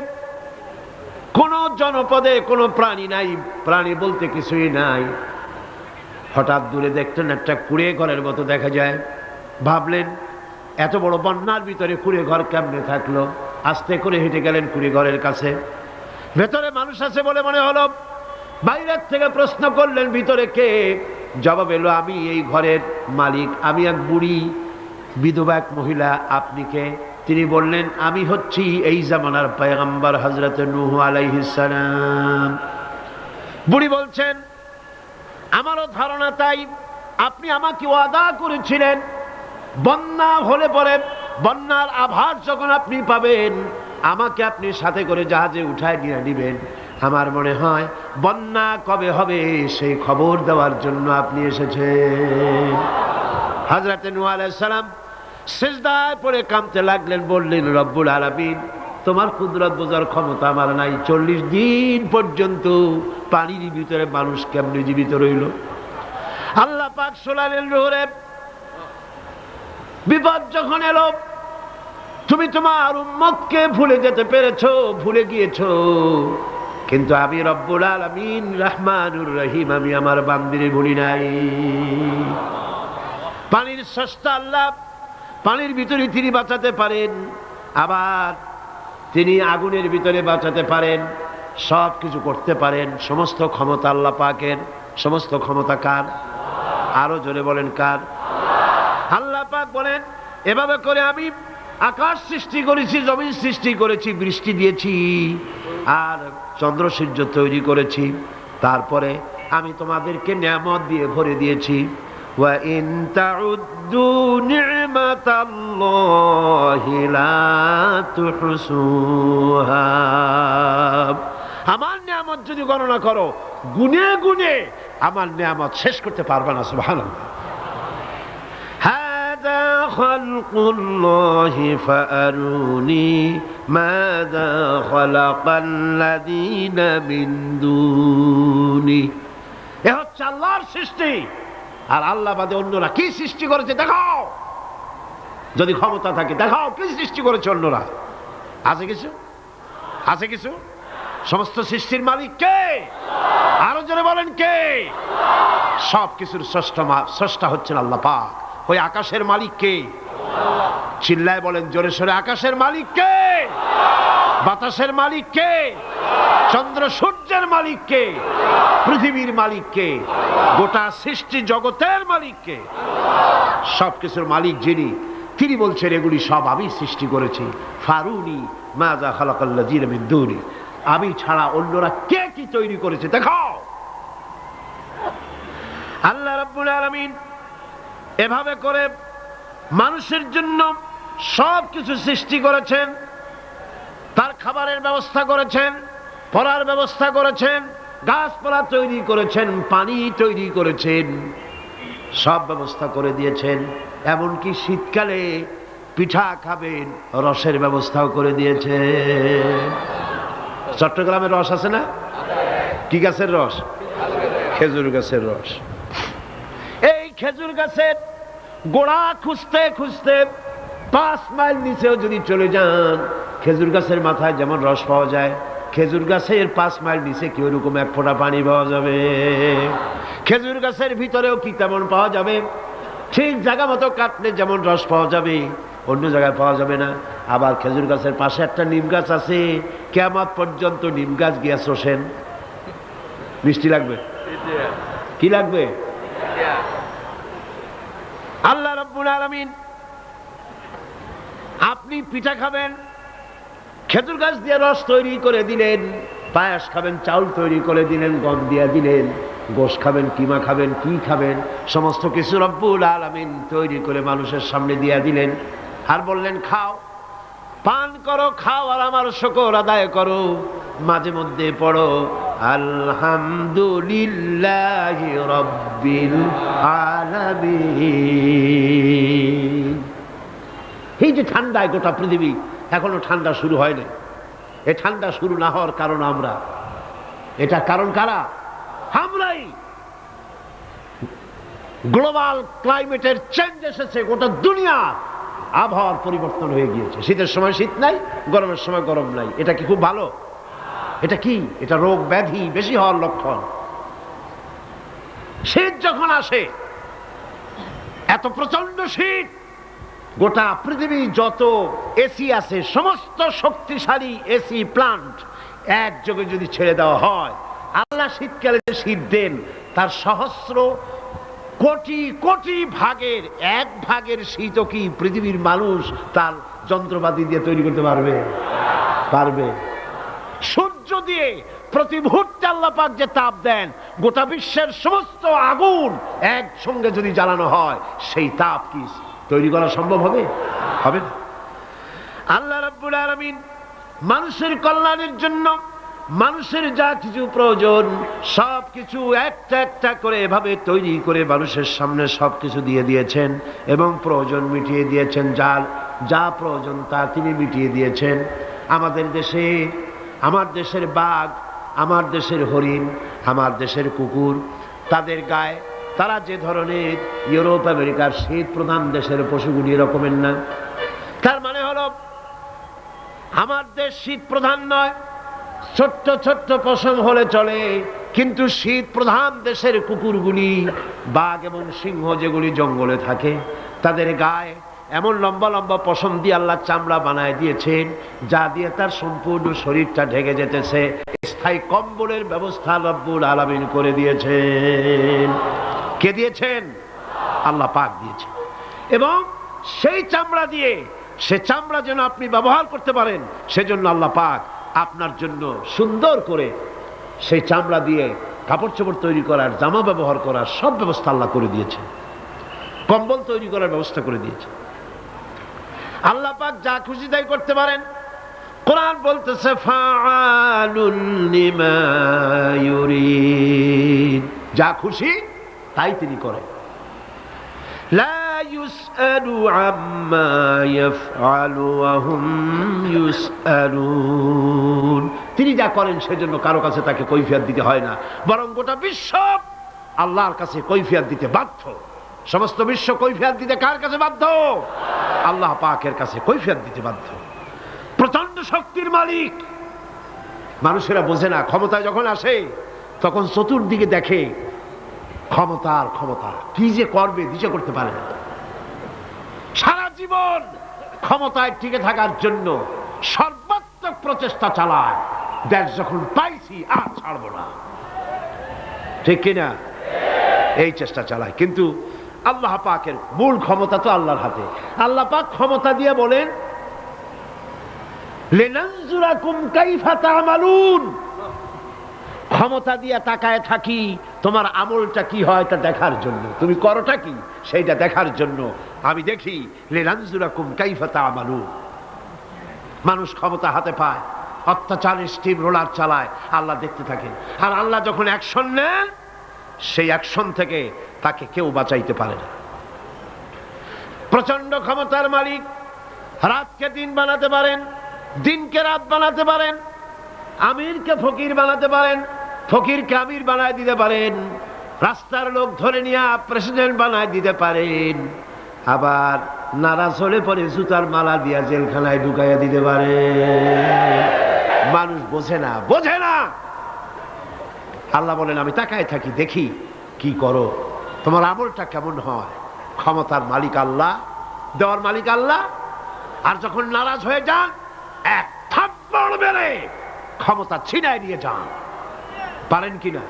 কোন জনপদে কোনো প্রাণী নাই, প্রাণী বলতে কিছুই নাই। হঠাৎ দূরে দেখলেন একটা কুড়ে ঘরের মতো দেখা যায়। ভাবলেন এত বড় বন্যার ভিতরে কুড়ে ঘর কেমনে থাকলো? আস্তে করে হেঁটে গেলেন কুড়ে ঘরের কাছে। ভেতরে মানুষ আছে বলে মনে হলো। বাইরের থেকে প্রশ্ন করলেন, ভিতরে কে? জবাব এলো, আমি এই ঘরের মালিক, আমি এক বুড়ি বিধবা এক মহিলা। আপনি কে? তিনি বললেন, আমি হচ্ছি এই জামানার পয়গম্বর হযরত নূহ আলাইহিস সালাম। বুড়ি বলছেন, আমারও ধারণা তাই। আপনি আমাকে ওয়াদা করেছিলেন বন্যা হলে পরে, বন্যার আভাস যখন আপনি পাবেন আমাকে আপনি সাথে করে জাহাজে উঠায় নিয়ে নিবেন। আমার মনে হয় বন্যা কবে হবে সেই খবর দেওয়ার জন্য আপনি এসেছেন। হযরত নূহ আলাইহিস সালাম সিজদায় পড়ে কাঁদতে লাগলেন, বললেন, রব্বুল আলামিন, তোমার কুদরত বোঝার ক্ষমতা আমার নাই। 40 দিন পর্যন্ত পানির ভিতরে মানুষ কেমনে জীবিত রইল? আল্লাহ পাক শোনালেন, নূরে, বিপদ যখন এলো তুমি তোমার উম্মতকে ভুলে যেতে পেরেছো, ভুলে গিয়েছো, কিন্তু আমি রব্বুল আলামিন রহমানুর রহিম, আমি আমার বান্দিরে ভুলি নাই। পানির স্রষ্টা আল্লাহ, পানির ভিতরে তিনি বাঁচাতে পারেন, আবার তিনি আগুনের ভিতরে বাঁচাতে পারেন, সব কিছু করতে পারেন। সমস্ত ক্ষমতা আল্লাহ পাকের। সমস্ত ক্ষমতা কার? আরো জোরে বলেন, কার? আল্লাহ পাক বলেন, এভাবে করে আমি আকাশ সৃষ্টি করেছি, জমিন সৃষ্টি করেছি, বৃষ্টি দিয়েছি, আর চন্দ্র সূর্য তৈরি করেছি, তারপরে আমি তোমাদেরকে নিয়ামত দিয়ে ভরে দিয়েছি। ওয়া ইন তাউদ্দু নি'মাতাল্লাহি লা তুহসুহা। আমার নিয়ামত যদি গণনা করো, গুনে গুনে আমার নিয়ামত শেষ করতে পারবে না। সুবহানাল্লাহ। হাদা খালকুল্লাহি ফাআরুনি মাযা খালাকাল্লাযীনা মিন দুনি। এ হচ্ছে আল্লাহর সৃষ্টি, আর আল্লাহ বাদে অন্যরা কি সৃষ্টি করেছে দেখাও। যদি ক্ষমতা থাকে দেখাও কি সৃষ্টি করেছে অন্যরা। আছে কিছু? আছে কিছু? সমস্ত সৃষ্টির মালিক কে? আরো জোরে বলেন, কে? সব কিছুর স্রষ্টা হচ্ছেন আল্লাহ পাক। ওই আকাশের মালিক কে? চিল্লায় বলেন জোরে সোরে, আকাশের মালিক কে? বাতাসের মালিক কে? চন্দ্র সূর্যের মালিক কে? পৃথিবীর মালিক কে? গোটা সৃষ্টি জগতের মালিক কে? সবকিছুর মালিক যিনি, তিনি বলছেন এগুলি সব আমি সৃষ্টি করেছি। ফারুনি মাযা খালাকাল্লাযীনা মিন দুনি। আমি ছাড়া অন্যরা কে কি তৈরি করেছে দেখাও। আল্লাহ রাব্বুল আলামিন এভাবে করে মানুষের জন্য সব কিছু সৃষ্টি করেছেন। তার খাবারের ব্যবস্থা করেছেন, পড়ার ব্যবস্থা করেছেন, গাছপালা তৈরি করেছেন, পানি তৈরি করেছেন, সব ব্যবস্থা করে দিয়েছেন। এমনকি শীতকালে পিঠা খাবেন, রসের ব্যবস্থাও করে দিয়েছেন। চট্টগ্রামের রস আছে না? কি গাছের রস? খেজুর গাছের রস। এই খেজুর গাছের গোড়া খুঁজতে খুঁজতে 5 মাইল নিচেও যদি চলে যান, খেজুর গাছের মাথায় যেমন রস পাওয়া যায়, খেজুর গাছের 5 মাইল নিচে কি ওরকম এক ফোঁটা পানি পাওয়া যাবে? খেজুর গাছের ভিতরেও কি তেমন পাওয়া যাবে? ঠিক জায়গা মতো কাটলে যেমন রস পাওয়া যাবে, অন্য জায়গায় পাওয়া যাবে না। আবার খেজুর গাছের পাশে একটা নিম গাছ আছে, কিয়ামত পর্যন্ত নিম গাছ গিয়া শোষেন। মিষ্টি লাগবে? কি লাগবে? আল্লাহ রাব্বুল আলামিন, আপনি পিঠা খাবেন, খেজুর গাছ দিয়ে রস তৈরি করে দিলেন। পায়েস খাবেন, চাউল তৈরি করে দিলেন, গম দিয়ে দিলেন। গোশ খাবেন, কিমা খাবেন, কি খাবেন, সমস্ত কিছু রব্বুল আলামিন তৈরি করে মানুষের সামনে দিয়ে দিলেন। আর বললেন খাও, পান করো, খাও, আর আমার শুকর আদায় করো। মাঝে মধ্যে পড়ো আলহামদুলিল্লাহি রাব্বিল আলামিন। এই যে ঠান্ডায় গোটা পৃথিবী, এখনো ঠান্ডা শুরু হয়নি। এই ঠান্ডা শুরু না হওয়ার কারণ আমরা। এটা কারণ কারা? আমরাই। গ্লোবাল ক্লাইমেটের চেঞ্জ এসেছে, গোটা দুনিয়া আবহাওয়ার পরিবর্তন হয়ে গিয়েছে। শীতের সময় শীত নাই, গরমের সময় গরম নাই। এটা কি খুব ভালো? এটা কি? এটা রোগ ব্যাধি বেশি হওয়ার লক্ষণ। শীত যখন আসে, এত প্রচন্ড শীত, গোটা পৃথিবী যত এসি আছে, সমস্ত শক্তিশালী এসি প্লান্ট একযোগে যদি ছেড়ে দেওয়া হয়, আল্লাহ শীতকালে যে শীত দেন তার সহস্র কোটি কোটি ভাগের 1 ভাগের শীতও কি পৃথিবীর মানুষ তার যন্ত্রপাতি দিয়ে তৈরি করতে পারবে? পারবে? সূর্য দিয়ে প্রতি মুহূর্তে আল্লাহ পাক যে তাপ দেন, গোটা বিশ্বের সমস্ত আগুন একসঙ্গে যদি জ্বালানো হয়, সেই তাপ কি তৈরি করা সম্ভব হবে? হবে না। আল্লাহ রাব্বুল আলামিন মানুষের কল্যাণের জন্য মানুষের যা কিছু প্রয়োজন সবকিছু একটা একটা করে এভাবে তৈরি করে মানুষের সামনে সবকিছু দিয়ে দিয়েছেন এবং প্রয়োজন মিটিয়ে দিয়েছেন। যার যা প্রয়োজন তা তিনি মিটিয়ে দিয়েছেন। আমাদের দেশে, আমার দেশের বাঘ, আমার দেশের হরিণ, আমার দেশের কুকুর, তাদের গায়ে তারা যে ধরনের ইউরোপ আমেরিকার শীত প্রধান দেশের পশুগুলি এরকমের না। তার মানে হলো আমার দেশ শীত প্রধান নয়, ছোট্ট ছোট্ট পশম হলে চলে, কিন্তু শীত প্রধান দেশের কুকুরগুলি, বাঘ এবং সিংহ যেগুলি জঙ্গলে থাকে, তাদের গায়ে এমন লম্বা লম্বা পশম দিয়ে আল্লাহ চামড়া বানায় দিয়েছেন, যা দিয়ে তার সম্পূর্ণ শরীরটা ঢেকে যেতেছে। স্থায়ী কম্বলের ব্যবস্থা রব্বুল আলামিন করে দিয়েছেন। কে দিয়েছেন? আল্লাহ পাক দিয়েছেন। এবং সেই চামড়া দিয়ে, সে চামড়া যেন আপনি ব্যবহার করতে পারেন, সেজন্য আল্লাহ পাক আপনার জন্য সুন্দর করে সেই চামড়া দিয়ে কাপড় চোপড় তৈরি করার, জামা ব্যবহার করার সব ব্যবস্থা আল্লাহ করে দিয়েছেন। কম্বল তৈরি করার ব্যবস্থা করে দিয়েছে। আল্লাহ পাক যা খুশি তাই করতে পারেন। কোরআন বলতেছে ফাআলুন লিমা ইউরিদ, যা খুশি তাই তিনি করেন। লা ইউসআলু আম্মা ইয়াফআলু ওয়া হুম ইউসআলুন, তিনি যা করেন সেজন্য কারো কাছে তাকে কৈফিয়ত দিতে হয় না, বরং গোটা বিশ্ব আল্লাহর কাছে কৈফিয়ত দিতে বাধ্য। সমস্ত বিশ্ব কৈফিয়ত দিতে কার কাছে বাধ্য? আল্লাহ পাকের কাছে কৈফিয়ত দিতে বাধ্য। প্রচন্ড শক্তির মালিক। মানুষেরা বোঝে না, ক্ষমতায় যখন আসে তখন চতুর্দিকে দেখে ক্ষমতার ক্ষমতা, কি যে করবে দিশা করতে পারে না। সারা জীবন ক্ষমতায় টিকে থাকার জন্য সর্বাত্মক প্রচেষ্টা চালায়, দেশ যখন পাইছি আর ছাড়বো না, ঠিক কিনা? এই চেষ্টা চালায়। কিন্তু আল্লাহ পাকের মূল ক্ষমতা তো আল্লাহর হাতে। আল্লাহ পাক ক্ষমতা দিয়ে বলেন লিনানজুরাকুম কাইফা তা'মালুন, ক্ষমতা দিয়ে তাকায় থাকি তোমার আমলটা কি হয় তা দেখার জন্য, তুমি করোটা কি সেইটা দেখার জন্য আমি দেখি। লিনানজুরাকুম কাইফা তা'মালুন। মানুষ ক্ষমতা হাতে পায়, অত্যাচারের স্টিম রোলার চালায়, আল্লাহ দেখতে থাকেন। আর আল্লাহ যখন অ্যাকশন নেন, সেই অ্যাকশন থেকে তাকে কেউ বাঁচাইতে পারে না। প্রচন্ড ক্ষমতার মালিক। রাতকে দিন বানাতে পারেন, দিনকে রাত বানাতে পারেন, আমিরকে ফকির বানাতে পারেন, ফকিরকে আমির বানায় দিতে পারেন, রাস্তার লোক ধরে নিয়ে প্রেসিডেন্ট বানায় দিতে পারেন, আবার নারাজ হলে পরে জুতার মালা দিয়া জেলখানায় ঢুকাইয়া দিতে পারেন। মানুষ বোঝে না, বোঝে না। আল্লাহ বলেন আমি তাকায় থাকি, দেখি কি করো, তোমার আমলটা কেমন হয়। ক্ষমতার মালিক আল্লাহ, দেওয়ার মালিক আল্লাহ। আর যখন নারাজ হয়ে যান, এক থাপ্পড় মেরে ক্ষমতা ছিনায় নিয়ে যান। পারেন কিনা?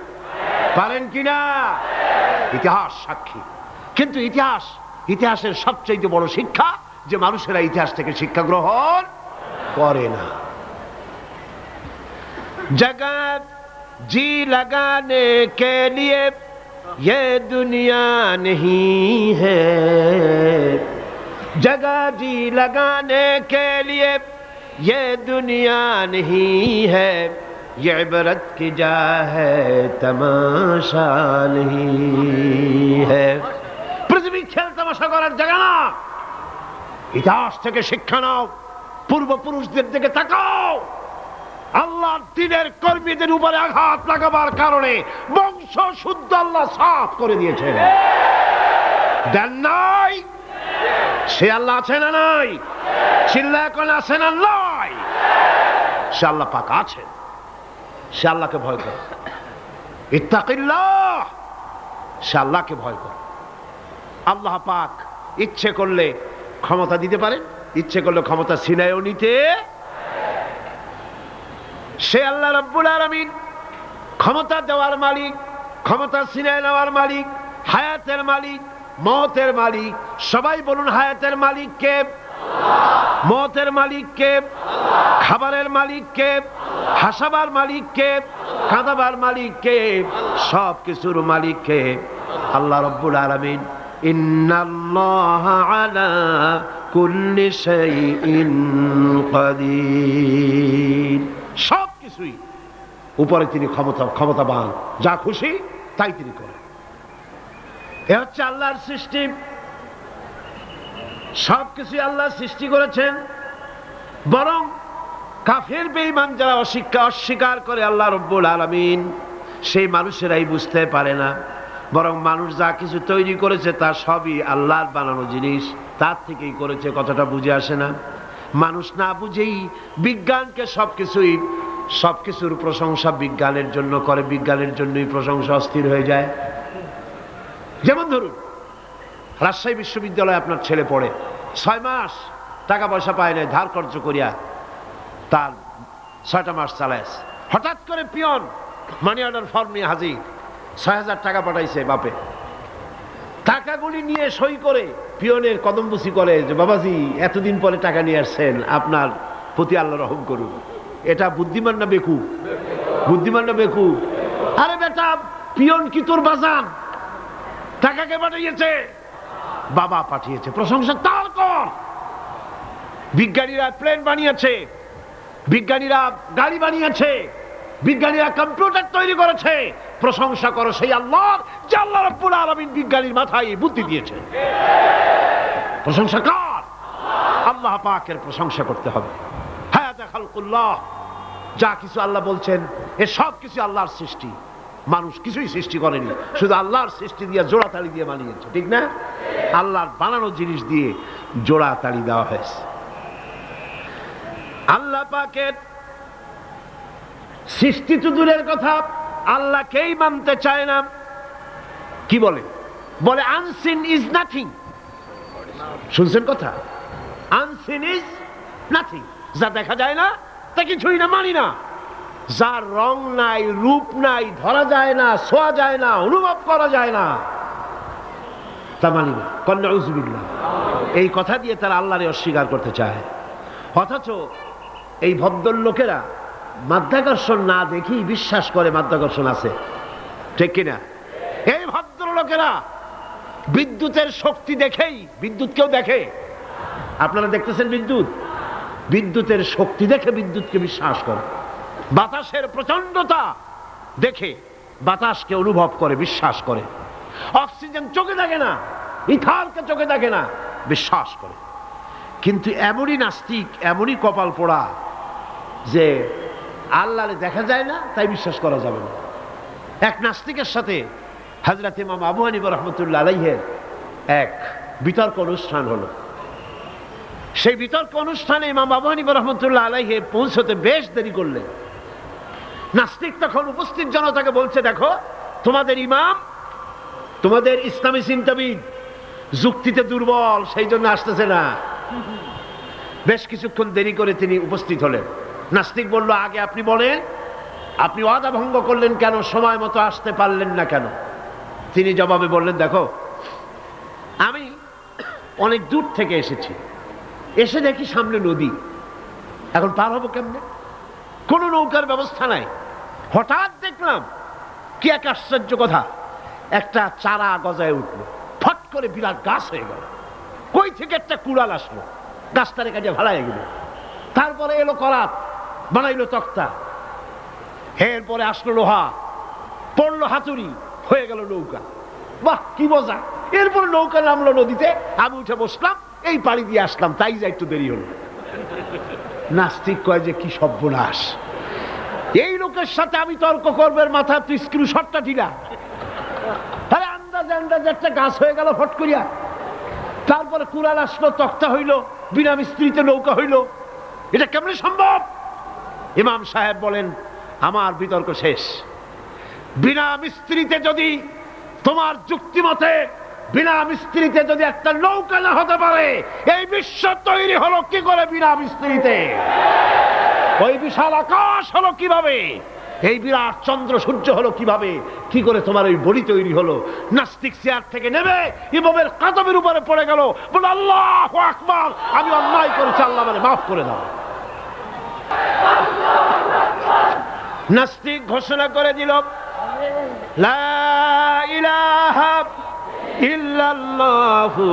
পারেন কিনা? ইতিহাস সাক্ষী। কিন্তু ইতিহাসের সবচেয়ে বড় শিক্ষা যে মানুষেরা ইতিহাস থেকে শিক্ষা গ্রহণ করে না। জগৎ जी लगाने के लिए ये दुनिया नहीं है, जगह जी लगाने के लिए ये दुनिया नहीं है, ये इबरत की जा है तमाशा नहीं है। पृथ्वी खेल तमाशा करार जगह ना। इतिहास থেকে শিক্ষা নাও, পূর্বপুরুষদের দিকে তাকাও। আল্লাহর দ্বীনের কর্মীদের উপরে আঘাত লাগাবার কারণে বংশ শুদ্ধ আল্লাহ সাফ করে দিয়েছেন। দেন নাই? সে আল্লাহ আছে না নাই? চিল্লায় কোন আছে না নাই? সে আল্লাহ পাক আছেন। সে আল্লাহকে ভয় করে। ইত্তাকিল্লাহ, সে আল্লাহকে ভয় করে। আল্লাহ পাক ইচ্ছে করলে ক্ষমতা দিতে পারেন, ইচ্ছে করলে ক্ষমতা ছিনায়ও নিতে। সে আল্লাহ রাব্বুল আলামিন ক্ষমতা দেওয়ার মালিক, ক্ষমতা ছিনায় নেওয়ার মালিক, হায়াতের মালিক, মওতের মালিক। সবাই বলুন হায়াতের মালিক কে? মতের মালিক কে? খাবারের মালিক কে? হাসাবার মালিক কে? কাঁদাবার মালিক কে? সব কিছুর মালিক কে? আল্লাহ রাব্বুল আলামিন। ইন্নাল্লাহা আলা কুল্লি শাইইন কাদির। সব কিছুই উপরে তিনি ক্ষমতাবান, যা খুশি তাই তিনি করেন। এ হচ্ছে আল্লাহর সৃষ্টি। সবকিছু আল্লাহ সৃষ্টি করেছেন। বরং কাফের বেঈমান যারা অস্বীকার করে আল্লাহ রাব্বুল আলামিন, সেই মানুষেরাই বুঝতে পারে না। বরং মানুষ যা কিছু তৈরি করেছে তা সবই আল্লাহর বানানো জিনিস, তার থেকেই করেছে, কথাটা বুঝে আসে না। মানুষ না বুঝেই বিজ্ঞানকে সবকিছুর প্রশংসা বিজ্ঞানের জন্য করে, বিজ্ঞানের জন্যই প্রশংসা অস্থির হয়ে যায়। যেমন ধরুন, রাজশাহী বিশ্ববিদ্যালয়ে আপনার ছেলে পড়ে, 6 মাস টাকা পয়সা পায় না, ধার কর্জ করিয়া তার 6টা মাস চালায়। হঠাৎ করে পিয়ন মানি অর্ডার ফর্ম নিয়ে হাজির, 6,000 টাকা পাঠাইছে বাপে। টাকাগুলি নিয়ে সই করে পিয়নের কদমবুসি করে যে, বাবাজি এতদিন পরে টাকা নিয়ে আসছেন, আপনার প্রতি আল্লাহ রহম করুন। এটা বুদ্ধিমান না বেকুব? বুদ্ধিমান না বেকুব? আরে বেটা, পিয়ন কি তোর বাজান? টাকা কে পাঠিয়েছে? বাবা পাঠিয়েছে, প্রশংসা তার কর। বিজ্ঞানীরা প্লেন বানিয়েছে, বিজ্ঞানীরা গাড়ি বানিয়েছে, বিজ্ঞানীরা কম্পিউটার তৈরি করেছে, প্রশংসা করো সেই আল্লাহর, যে আল্লাহ রাব্বুল আলামিন বিজ্ঞানীর মাথায় বুদ্ধি দিয়েছে। প্রশংসা কর, আল্লাহ পাকের প্রশংসা করতে হবে। হাদা খালকুল্লাহ, যা কিছু আল্লাহ বলছেন এ সব কিছু আল্লাহর সৃষ্টি। মানুষ কিছুই সৃষ্টি করেনি, শুধু আল্লাহর সৃষ্টি দিয়ে জোড়াতালি দিয়ে বানিয়েছে, ঠিক না? আল্লাহর বানানো জিনিস দিয়ে জোড়াতালি দেওয়া হয়েছে। আল্লাহ পাকের সৃষ্টি তো দূরের কথা, আল্লাহকেই মানতে চায় না। কি বলে? বলে আনসিন ইজ নাথিং। শুনছেন কথা? আনসিন ইজ নাথিং, যা দেখা যায় না তা কিছুই না, মানি না। যার রং নাই, রূপ নাই, ধরা যায় না, ছোঁয়া যায় না, অনুভব করা যায় না, তা মানি না। নাউযুবিল্লাহ। এই কথা দিয়ে তারা আল্লাহরে অস্বীকার করতে চায়। অথচ এই ভদ্রলোকেরা মাধ্যাকর্ষণ না দেখেই বিশ্বাস করে মাধ্যাকর্ষণ আছে, ঠিক কিনা? এই ভদ্রলোকেরা বিদ্যুতের শক্তি দেখেই, বিদ্যুৎ কেউ দেখে? আপনারা দেখতেছেন বিদ্যুৎ? বিদ্যুতের শক্তি দেখে বিদ্যুৎকে বিশ্বাস করে। বাতাসের প্রচন্ডতা দেখে বাতাসকে অনুভব করে, বিশ্বাস করে। অক্সিজেন চোখে দেখে না, ইথারকে চোখে দেখে না, বিশ্বাস করে। কিন্তু এমনই নাস্তিক, এমনই কপাল পোড়া যে আল্লাহরে দেখা যায় না তাই বিশ্বাস করা যাবে না। এক নাস্তিকের সাথে হযরত ইমাম আবু হানিফা রাহমাতুল্লাহ আলাইহির এক বিতর্ক অনুষ্ঠান হলো। সেই বিতর্ক অনুষ্ঠানে ইমাম আবু হানিফা রাহমাতুল্লাহ আলাইহি পৌঁছতে বেশ দেরি করলেন। নাস্তিক তখন উপস্থিত জনতাকে বলছে, দেখো তোমাদের ইমাম, তোমাদের ইসলামী চিন্তাবিদ যুক্তিতে দুর্বল, সেই জন্য আসতেছে না। বেশ কিছুক্ষণ দেরি করে তিনি উপস্থিত হলেন। নাস্তিক বলল, আগে আপনি বলেন, আপনি ওয়াদা ভঙ্গ করলেন কেন? সময় মতো আসতে পারলেন না কেন? তিনি জবাবে বললেন, দেখো আমি অনেক দূর থেকে এসেছি, এসে দেখি সামনে নদী, এখন পার হবো কেমনে? কোনো নৌকার ব্যবস্থা নাই। হঠাৎ দেখলাম কি এক আশ্চর্য কথা, একটা চারা গজায় উঠলো, ফট করে বিরাট গাছ হয়ে গেল। কই থেকে একটা কুড়াল আসলো, গাছটারে কাজে ভাড়ায় গেল। তারপরে এলো করাত, বানাইলো তক্তা, এরপরে আসলো লোহা, পড়লো হাতুড়ি, হয়ে গেল নৌকা। বাহ, কি মজা! এরপর নৌকা নামলো নদীতে, আমি উঠে বসলাম, এই পাড়ি দিয়ে আসলাম, তাই যা একটু দেরি হলো। নাস্তিক কয় যে কি সর্বনাশ, এই লোকের সাথে আমি তর্ক করবে, মাথা তুই স্ক্রু শটটা ঢিলা। আরে আন্দাজে আন্দাজে একটা গাছ হয়ে গেল ফট করিয়া। তারপরে কুড়াল আসলো, তক্তা হইলো, বিনা মিস্ত্রিতে নৌকা হইলো। এটা কেমনে সম্ভব? ইমাম সাহেব বলেন, আমার বিতর্ক শেষ। বিনা মিস্ত্রিতে যদি, তোমার যুক্তি মতে বিনা মিস্ত্রিতে যদি একটা নৌকা না হতে পারে, এই বিশ্ব তৈরি হলো কি করে বিনা মিস্ত্রিতে? ওই বিশাল আকাশ হলো কিভাবে? এই বিরাট চন্দ্র সূর্য হলো কিভাবে, কি করে তোমার ওই বডি তৈরি হলো? নাস্তিক চেয়ার থেকে নেমে ইমামের কাদমের উপরে পড়ে গেল, বলে আল্লাহু আকবার, আমি অন্যায় করেছি, আল্লাহ আমাকে মাফ করে দাও। নাস্তিক ঘোষণা করে দিল, লা ইলাহা ইল্লাল্লাহু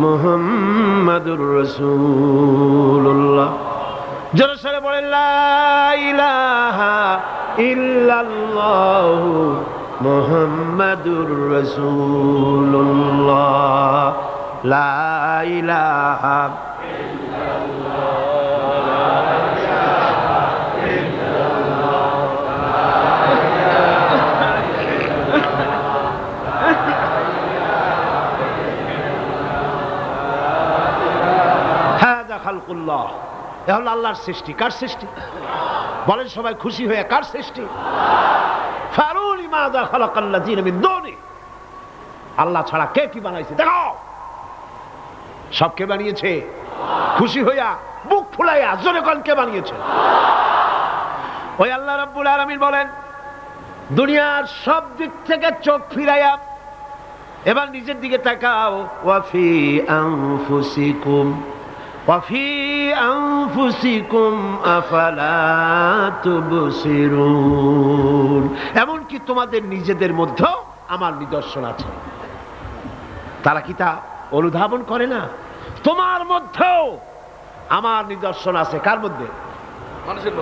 মুহাম্মাদুর রাসূলুল্লাহ। জোরে সরে বলেন, লা ইলাহা ইল্লাল্লাহু মুহাম্মাদুর রাসূলুল্লাহ, লা ইলাহা খালকুল্লাহ। এ হলো আল্লাহর সৃষ্টি। কার সৃষ্টি বলেন সবাই খুশি হয়ে? কার সৃষ্টি? ফারুনি মাযা খালাকাল্লাযিনা মিন দুনি। আল্লাহ ছাড়া কে কি বানাইছে দেখাও। সব কে বানিয়েছে? খুশি হইয়া বুক ফুলাইয়া জোরে কোন কে বানিয়েছে? ওই আল্লাহ রাব্বুল আলামিন বলেন, দুনিয়ার সব দিক থেকে চোখ ফিরাইয়া এবার নিজের দিকে তাকাও। ওয়া ফি আনফুসিকুম وفي أنفسكم أفلا تبصرون। এমনকি তোমাদের নিজেদের মধ্যে আমার নিদর্শন আছে, তারা কি তা অনুধাবন করে না? তোমার মধ্যেও আমার নিদর্শন আছে। কার মধ্যে?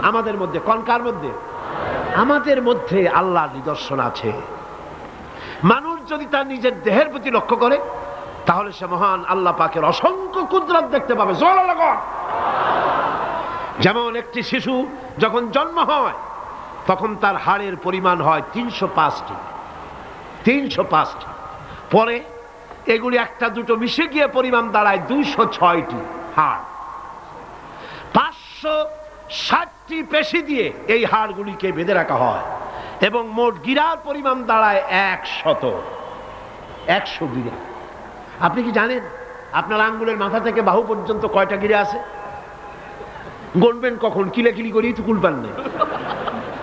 আমাদের মধ্যে। কোন কার মধ্যে? আমাদের মধ্যে আল্লাহর নিদর্শন আছে। মানুষ যদি তার নিজের দেহের প্রতি লক্ষ্য করে তাহলে সে মহান আল্লাহ পাকের অসংখ্য কুদরত দেখতে পাবে। যেমন একটি শিশু যখন জন্ম হয় তখন তার হাড়ের পরিমাণ হয় 305টি। পরে এগুলি একটা দুটো মিশে গিয়ে পরিমাণ দাঁড়ায় 206টি হাড়। 560টি পেশি দিয়ে এই হাড়গুলিকে বেঁধে রাখা হয় এবং মোট গিরার পরিমাণ দাঁড়ায় 100 গিরা। আপনি কি জানেন আপনার আঙ্গুলের মাথা থেকে বাহু পর্যন্ত কয়টা গিরা আছে? গণবেন কখন? কিলাকিলি করেই তো কুল পান না।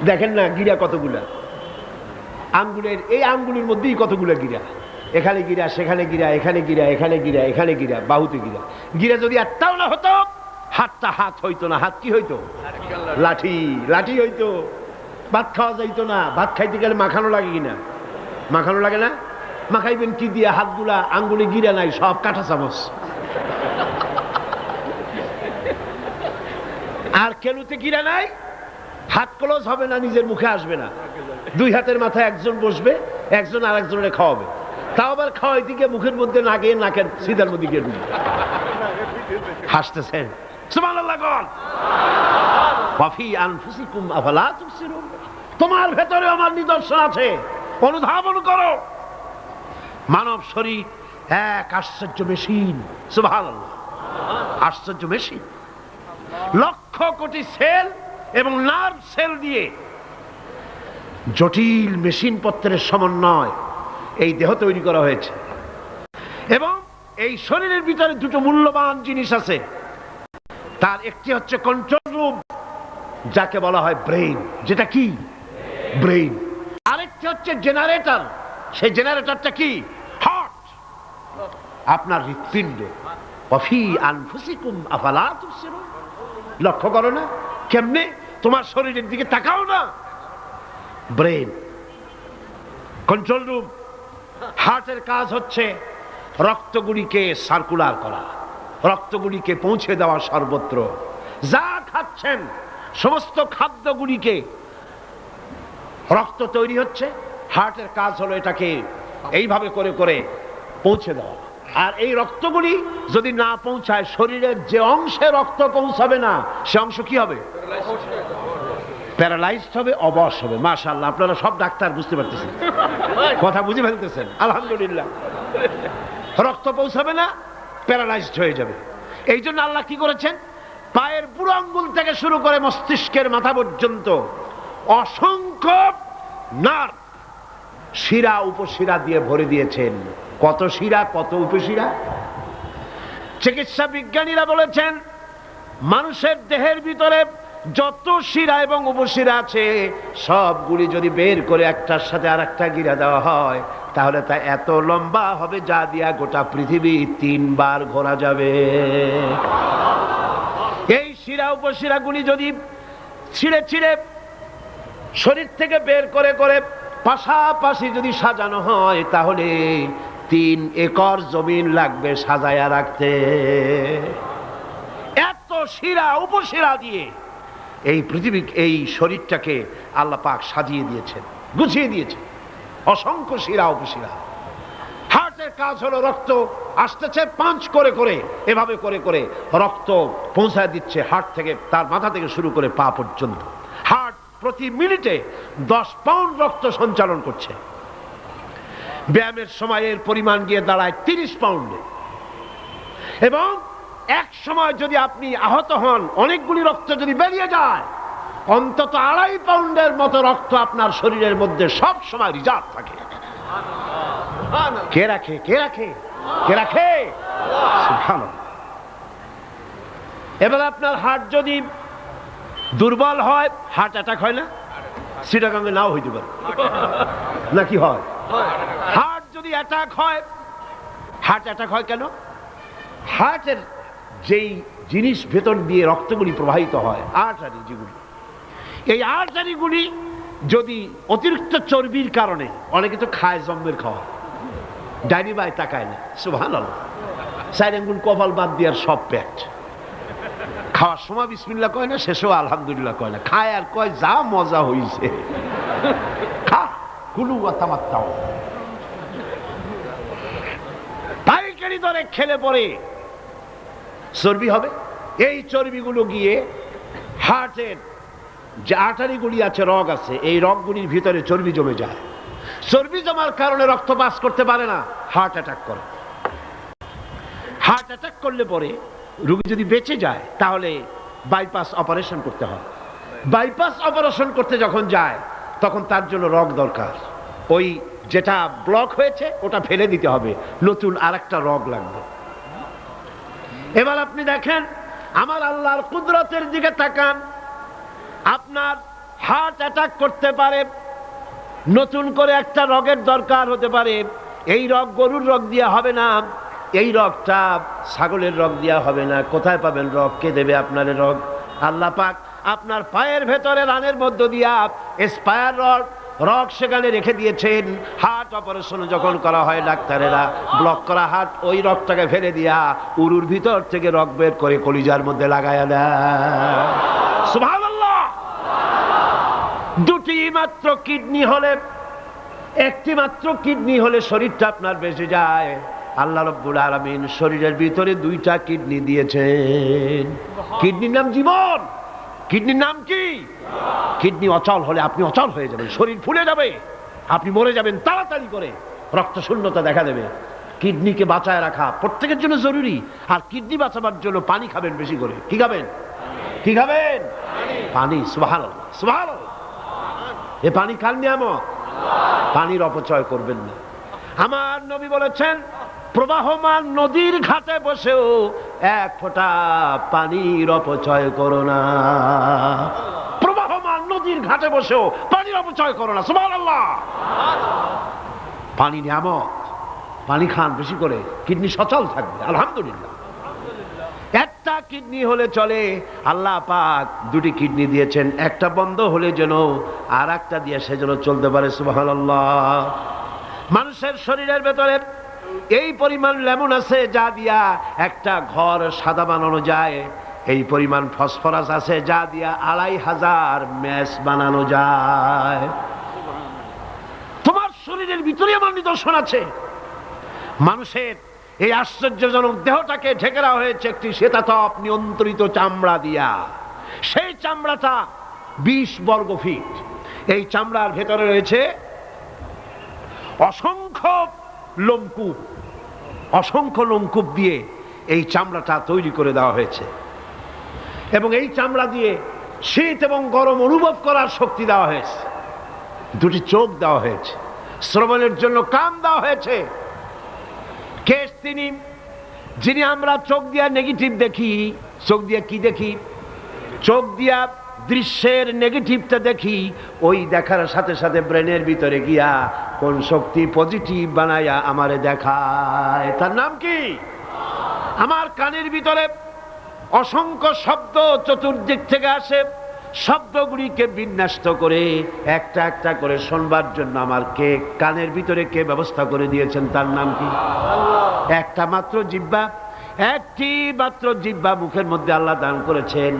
দেখেন না গিরা কতগুলা। আঙ্গুলের এই আঙ্গুলের মধ্যেই কতগুলা গিরা। এখানে গিরা, সেখানে গিরা, এখানে গিরা, এখানে গিরা, এখানে গিরা, বাহুতে গিরা। গিরা যদি একটাও না হতো হাতটা হাত হইতো না। হাত কি হইতো? লাঠি হইতো। ভাত খাওয়া যাইতো না। ভাত খাইতে গেলে মাখানো লাগে কিনা? মাখানো লাগে না? মাখাইবেন কি দিয়ে? হাতগুলা আঙ্গুলে গিরা নাই, সব কাঁটা চামচ। আর কেলুতে গিরা নাই, হাত ক্লোজ হবে না, নিজের মুখে আসবে না। দুই হাতের মাথায় একজন বসবে, একজন আর একজনের খাওয়াবে। তাও আবার খাওয়াইতে গিয়ে মুখের মধ্যে না গিয়ে নাকের সিধার মধ্যে গিয়ে ঢুকবে। হাসতেছেন? সুবহানাল্লাহ বল। ওয়া ফি আনফুসিকুম আফালা তুবসিরুন। তোমার ভেতরে আমার নিদর্শন আছে, অনুধাবন করো। মানব শরীর এক আশ্চর্য মেশিন। সুবহানাল্লাহ, আশ্চর্য মেশিন। লক্ষ কোটি সেল এবং নার্ভ সেল দিয়ে জটিল মেশিন পত্রের সমন্বয় এই দেহ তৈরি করা হয়েছে। এবং এই শরীরের ভিতরে দুটো মূল্যবান জিনিস আছে। তার একটি হচ্ছে কন্ট্রোল রুম, যাকে বলা হয় ব্রেইন। যেটা কি? ব্রেইন। আরেকটি হচ্ছে জেনারেটর। সেই জেনারেটরটা কি? হার্ট, আপনার হৃৎপিণ্ড। ওয়াফি আনফুসিকুম আফালা তুবসিরুন। লক্ষ্য করো না কেমনে? তোমার শরীরের দিকে তাকাও না। Brain, control room. হার্টের কাজ হচ্ছে রক্তগুলিকে সার্কুলার করা, রক্তগুলিকে পৌঁছে দেওয়া সর্বত্র। যা খাচ্ছেন সমস্ত খাদ্যগুলিকে রক্ত তৈরি হচ্ছে, হার্টের কাজ হলো এটাকে এইভাবে করে করে পৌঁছে দেওয়া। আর এই রক্তগুলি যদি না পৌঁছায়, শরীরের যে অংশে রক্ত পৌঁছাবে না সে অংশ কি হবে? প্যারালাইজড হবে, অবশ হবে। মাশাআল্লাহ, আপনারা সব ডাক্তার বুঝতে পারতেছেন, কথা বুঝে ফেলতেছেন। আলহামদুলিল্লাহ। রক্ত পৌঁছাবে না, প্যারালাইজড হয়ে যাবে। এই জন্য আল্লাহ কি করেছেন? পায়ের বুড়ো আঙ্গুল থেকে শুরু করে মস্তিষ্কের মাথা পর্যন্ত অসংখ্য নার্ভ, শিরা উপশিরা দিয়ে ভরে দিয়েছেন। কত শিরা, কত উপশিরা। চিকিৎসা বিজ্ঞানীরা বলেছেন মানুষের দেহের ভিতরে যত শিরা এবং উপশিরা আছে সবগুলি যদি বের করে একটার সাথে আর একটা গিরা দেওয়া হয়, তাহলে তা এত লম্বা হবে যা দিয়া গোটা পৃথিবী 3 বার ঘোরা যাবে। এই শিরা উপশিরা গুলি যদি ছিঁড়ে ছিঁড়ে শরীর থেকে বের করে করে পাশাপাশি যদি সাজানো হয়, তাহলে 3 একর জমিন লাগবে সাজায়া রাখতে। এত শিরা উপশিরা দিয়ে এই পৃথিবী, এই শরীরটাকে আল্লাহ পাক সাজিয়ে দিয়েছেন, গুছিয়ে দিয়েছেন। অসংখ্য শিরা উপশিরা। হার্টের কাজ হলো রক্ত আসতেছে পাঞ্চ করে করে, এভাবে করে করে রক্ত পৌঁছায় দিচ্ছে হার্ট থেকে, তার মাথা থেকে শুরু করে পা পর্যন্ত। হার্ট প্রতি মিনিটে 10 পাউন্ড রক্ত সঞ্চালন করছে। ব্যায়ামের সময়ের পরিমাণ গিয়ে দাঁড়ায় 30 পাউন্ডে। এবং এক সময় যদি আপনি আহত হন, অনেকগুলি রক্ত যদি বেরিয়ে যায়, অন্তত 2.5 পাউন্ডের মতো রক্ত আপনার শরীরের মধ্যে সব সময় রিজার্ভ থাকে। কে রাখে? কে রাখে? কে রাখে? সুবহানাল্লাহ। এবার আপনার হার্ট যদি দুর্বল হয়, হার্ট অ্যাটাক হয় না? সিটাগাঙ্গে নাও হইতে পারে, নাকি হয়? হার্ট যদি অ্যাটাক হয়, হার্ট অ্যাটাক হয় কেন? হার্টের যেই জিনিস ভেতর দিয়ে রক্তগুলি প্রবাহিত হয়, আর্টারি যেগুলি, এই আর্টারিগুলি যদি অতিরিক্ত চর্বির কারণে, অনেকে তো খায় জম্মের খাওয়া, ডাইনি বাই তাকায় না, সুবহানাল্লাহ, 4 আঙ্গুল কপাল বাদ দিয়ে সব পেট, খাওয়ার সময় বিসমিল্লাহ কয় না, শেষেও আলহামদুলিল্লাহ কয় না, খায় আর কয় যা মজা হইছে, খা কুলু ওয়া তামাত্তাউ। পাইকারি দরে খেলে পরে চর্বি হবে। এই চর্বিগুলো গিয়ে হার্টের যে আর্টারিগুলি আছে, রগ আছে, এই রগগুলির ভিতরে চর্বি জমে যায়। চর্বি জমার কারণে রক্ত পাস করতে পারে না, হার্ট অ্যাটাক করে। হার্ট অ্যাটাক করলে পরে রোগী যদি বেঁচে যায়, তাহলে বাইপাস অপারেশন করতে হয়। বাইপাস অপারেশন করতে যখন যায়, তখন তার জন্য রগ দরকার। ওই যেটা ব্লক হয়েছে ওটা ফেলে দিতে হবে, নতুন আরেকটা রগ লাগবে। এবার আপনি দেখেন, আমার আল্লাহর কুদরতের দিকে তাকান। আপনার হার্ট অ্যাটাক করতে পারে, নতুন করে একটা রগের দরকার হতে পারে। এই রগ গরুর রগ দিয়া হবে না, এই রগটা ছাগলের রগ দিয়া হবে না। কোথায় পাবেন রগ? কে দেবে আপনার রগ? আল্লাহ পাক আপনার পায়ের ভেতরে রানের মধ্য দিয়া স্পায়ার রগ সেখানে রেখে দিয়েছেন। হার্ট অপারেশন যখন করা হয়, ডাক্তারেরা ব্লক করা হার্ট, ওই রগটাকে ফেলে দিয়া উরুর ভিতর থেকে রগ বের করে কলিজার মধ্যে লাগায়া দেয়। সুবহানাল্লাহ। 2টি মাত্র কিডনি হলে, 1টি মাত্র কিডনি হলে শরীরটা আপনার বেঁচে যায়। আল্লাহ রাব্বুল আলামিন শরীরের ভিতরে 2টা কিডনি দিয়েছেন। কিডনির নাম জীবন। কিডনির নাম কি? কিডনি অচল হলে আপনি অচল হয়ে যাবেন, শরীর ফুলে যাবে, আপনি মরে যাবেন তাড়াতাড়ি করে, রক্ত শূন্যতা দেখা দেবে। কিডনিকে বাঁচায় রাখা প্রত্যেকের জন্য জরুরি। আর কিডনি বাঁচাবার জন্য পানি খাবেন বেশি করে। কি খাবেন? কি খাবেন? পানি। সুবহানাল্লাহ, সুবহানাল্লাহ। এ পানি কার নিয়ামত, পানির অপচয় করবেন না। আমার নবী বলেছেন, প্রবাহমান নদীর ঘাটে বসেও 1 ফোঁটা পানির অপচয় করো না। প্রবাহমান নদীর ঘাটে বসেও পানির অপচয় করো না। সুবহানাল্লাহ। পানি নিয়ামত, পানি খান বেশি করে, কিডনি সচল থাকবে। আলহামদুলিল্লাহ। একটা কিডনি হলে চলে, আল্লাহ পাক 2টি কিডনি দিয়েছেন, একটা বন্ধ হলে যেন আর একটা দিয়ে সে যেন চলতে পারে। সুবহানাল্লাহ। মানুষের শরীরের ভেতরে এই পরিমাণ লেমন আছে যা দিয়া একটা ঘর সাদা বানানো যায়। এই পরিমাণ ফসফরাস আছে যা দিয়া 2500 ম্যাচ বানানো যায়। তোমার শরীরের ভিতরে আমার নিদর্শন আছে। মানুষের এই আশ্চর্যজনক দেহটাকে ঢেকে রাখা হয়েছে একটি শীতাতপ নিয়ন্ত্রিত চামড়া দিয়া। সেই চামড়াটা 20 বর্গ ফিট। এই চামড়ার ভেতরে রয়েছে অসংখ্য লোমকূপ। অসংখ্য লোমকূপ দিয়ে এই চামড়াটা তৈরি করে দেওয়া হয়েছে, এবং এই চামড়া দিয়ে শীত এবং গরম অনুভব করার শক্তি দেওয়া হয়েছে। 2টি চোখ দেওয়া হয়েছে, শ্রবণের জন্য কান দেওয়া হয়েছে। কে তিনি যিনি আমরা চোখ দিয়া নেগেটিভ দেখি? চোখ দিয়া কি দেখি? চোখ দিয়া দৃশ্যের নেগেটিভটা দেখি, ওই দেখার সাথে সাথে ব্রেনের ভিতরে গিয়া কোন শক্তি পজিটিভ বানায়া আমারে দেখায়। তার নাম কি? আমার কানের ভিতরে অসংখ্য শব্দ চতুর্দিক থেকে আসে, শব্দগুলিকে বিন্যস্ত করে একটা একটা করে শুনবার জন্য আমার কে কানের ভিতরে কে ব্যবস্থা করে দিয়েছেন? তার নাম কি? একটা মাত্র জিহ্বা, একটি মাত্র জিহ্বা মুখের মধ্যে আল্লাহ দান করেছেন।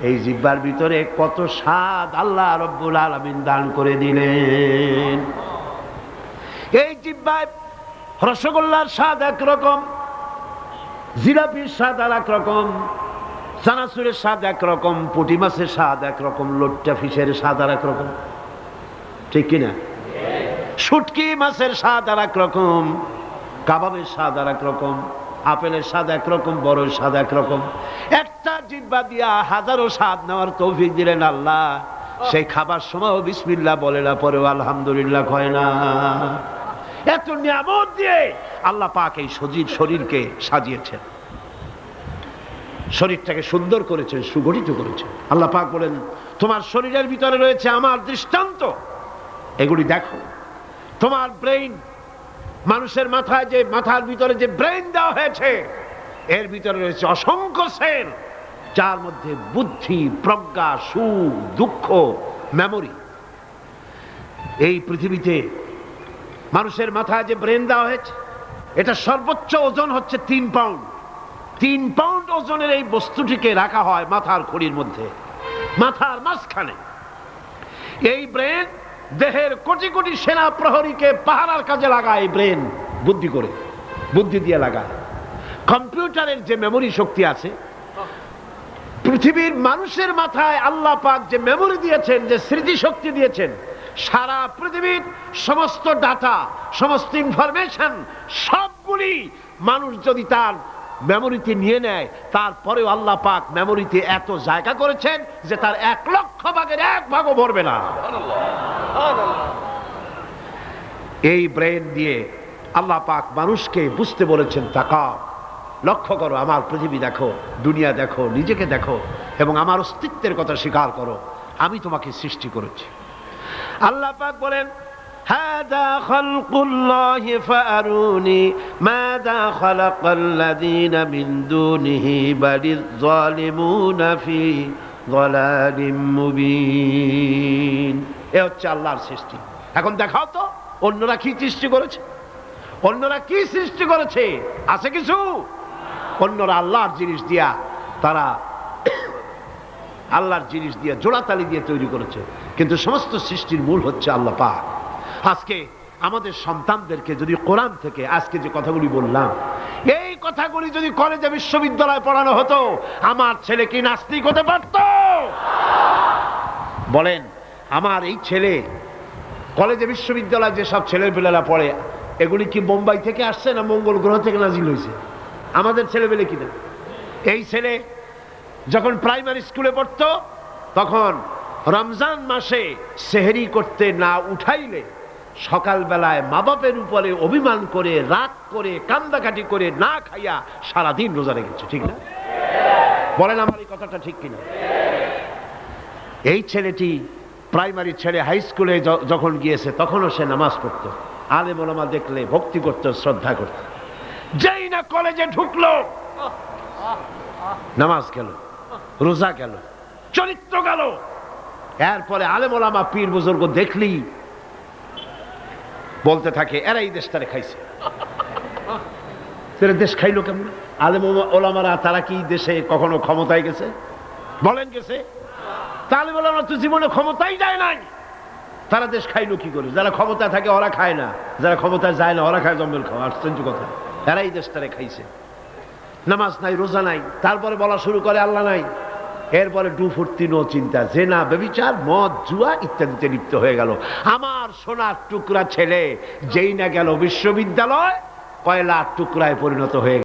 এই জিহ্বার ভিতরে কত স্বাদ আল্লাহ রব্বুল আলামিন দান করে দিলেন। এই জিহ্বায় রসগোল্লার স্বাদ একরকম, জিলাপির স্বাদ আর এক রকম, চানাচুরের স্বাদ একরকম, পুঁটি মাছের স্বাদ একরকম, লোট্টা ফিশের স্বাদ আর এক রকম, ঠিক কিনা? শুটকি মাছের স্বাদ আর এক রকম, কাবাবের স্বাদ আর এক রকম, আপেলের স্বাদ একরকম, বড়ের স্বাদ একরকম। একটা জিহ্বা দিয়া হাজারো স্বাদ নেওয়ার তৌফিক দিলেন আল্লাহ। সেই খাবার সময়ও বিসমিল্লাহ বলে না, পরেও আলহামদুলিল্লাহ কয় না। এত নিয়ামত দিয়ে আল্লাহ পাক এই সজীব শরীরকে সাজিয়েছেন, শরীরটাকে সুন্দর করেছেন, সুগঠিত করেছেন। আল্লাহ পাক বলেন তোমার শরীরের ভিতরে রয়েছে আমার দৃষ্টান্ত, এগুলি দেখো। তোমার ব্রেইন, মানুষের মাথায় যে মাথার ভিতরে যে ব্রেইন দেওয়া হয়েছে, এর ভিতরে রয়েছে অসংখ্য সেল, যার মধ্যে বুদ্ধি, প্রজ্ঞা, সুখ, দুঃখ, মেমোরি। এই পৃথিবীতে মানুষের মাথায় যে ব্রেন দেওয়া হয়েছে, এটা সর্বোচ্চ ওজন হচ্ছে 3 পাউন্ড। 3 পাউন্ড ওজনের এই বস্তুটিকে রাখা হয় মাথার খুঁড়ির মধ্যে, মাথার মাঝখানে। এই ব্রেন দেহের কোটি কোটি সেনা প্রহরীকে পাহারার কাজে লাগায়। এই ব্রেন বুদ্ধি করে, বুদ্ধি দিয়ে লাগায়। কম্পিউটারের যে মেমোরি শক্তি আছে, পৃথিবীর মানুষের মাথায় আল্লাহ পাক যে মেমোরি দিয়েছেন, যে স্মৃতি শক্তি দিয়েছেন, সারা পৃথিবীর সমস্ত ডাটা, সমস্ত ইনফরমেশন সবগুলি মানুষ যদি তার মেমোরিতে নিয়ে নেয়, তারপরেও আল্লাহ পাক মেমোরিতে এত জায়গা করেছেন যে তার 1,00,000 ভাগের 1 ভাগও ভরবে না। এই ব্রেন দিয়ে আল্লাহ পাক মানুষকে বুঝতে বলেছেন, তাকাও, লক্ষ্য করো, আমার পৃথিবী দেখো, দুনিয়া দেখো, নিজেকে দেখো এবং আমার অস্তিত্বের কথা স্বীকার করো। আমি তোমাকে সৃষ্টি করেছি। আল্লাহ পাক বলেন, হাদা খালকুল্লাহি ফাআরুনি মাযা খালাকাল্লাযীনা মিন দুনিহি বালিয যালিমুনা ফি যালালিম মুবিন। এ হচ্ছে আল্লাহর সৃষ্টি। এখন দেখাও তো অন্যরা কি সৃষ্টি করেছে, অন্যরা কি সৃষ্টি করেছে? আছে কিছু? অন্যরা আল্লাহর জিনিস দিয়া, তারা আল্লাহর জিনিস দিয়ে জোড়াতালি দিয়ে তৈরি করেছে, কিন্তু সমস্ত সৃষ্টির মূল হচ্ছে আল্লাহ পাক। আজকে আমাদের সন্তানদেরকে যদি কোরআন থেকে আজকে যে কথাগুলি বললাম, এই কথাগুলি যদি কলেজে বিশ্ববিদ্যালয়ে পড়ানো হতো, আমার ছেলে কি নাস্তিক হতে পারত? বলেন, আমার এই ছেলে কলেজে বিশ্ববিদ্যালয়ে যেসব ছেলেপেলেরা পড়ে, এগুলি কি বোম্বাই থেকে আসছে না মঙ্গল গ্রহ থেকে নাজিল হয়েছে? আমাদের ছেলেপেলে কিনা? এই ছেলে যখন প্রাইমারি স্কুলে পড়তো, তখন রমজান মাসে সেহরি করতে না উঠাইলে সকালবেলায় মা বাপের উপরে অভিমান করে, রাগ করে, কান্দাকাটি করে না খাইয়া সারাদিন রোজা রেখেছে, ঠিক না? বলেন আমার এই কথাটা ঠিক কিনা? এই ছেলেটি প্রাইমারি ছেড়ে হাই স্কুলে যখন গিয়েছে, তখনও সে নামাজ পড়তো, আলেম ওলামা দেখলে ভক্তি করত, শ্রদ্ধা করত। যেই না কলেজে ঢুকলো, নামাজ গেল, রোজা গেল, চরিত্র গেল। এরপরে আলেম ওলামা পীর বুজুর্গ দেখলি বলতে থাকে, এরা এই দেশটারে খাইছে। দেশ খাইলো কেমন? আলেম ওলামারা তারা কি দেশে কখনো ক্ষমতায় গেছে? বলেন গেছে? আলেম ওলামা তো জীবনে ক্ষমতাই যায় নাই, তারা দেশ খাইলো কি করে? যারা ক্ষমতায় থাকে ওরা খায় না, যারা ক্ষমতায় যায় না ওরা খায় জম্বেল খাওয়া। আশ্চর্য কথা, এরা এই দেশটারে খাইছে। নামাজ নাই, রোজা নাই, তারপরে বলা শুরু করে আল্লাহ নাই। এরপরে ডুফুর্তি, নো চিন্তা, জেনা, ব্যভিচার, মদ, জুয়া ইত্যাদিতে লিপ্ত হয়ে গেল। আমার সোনার টুকরা ছেলে যেই না গেল বিশ্ববিদ্যালয়, কয়লার টুকরায় পরিণত হয়ে গেল।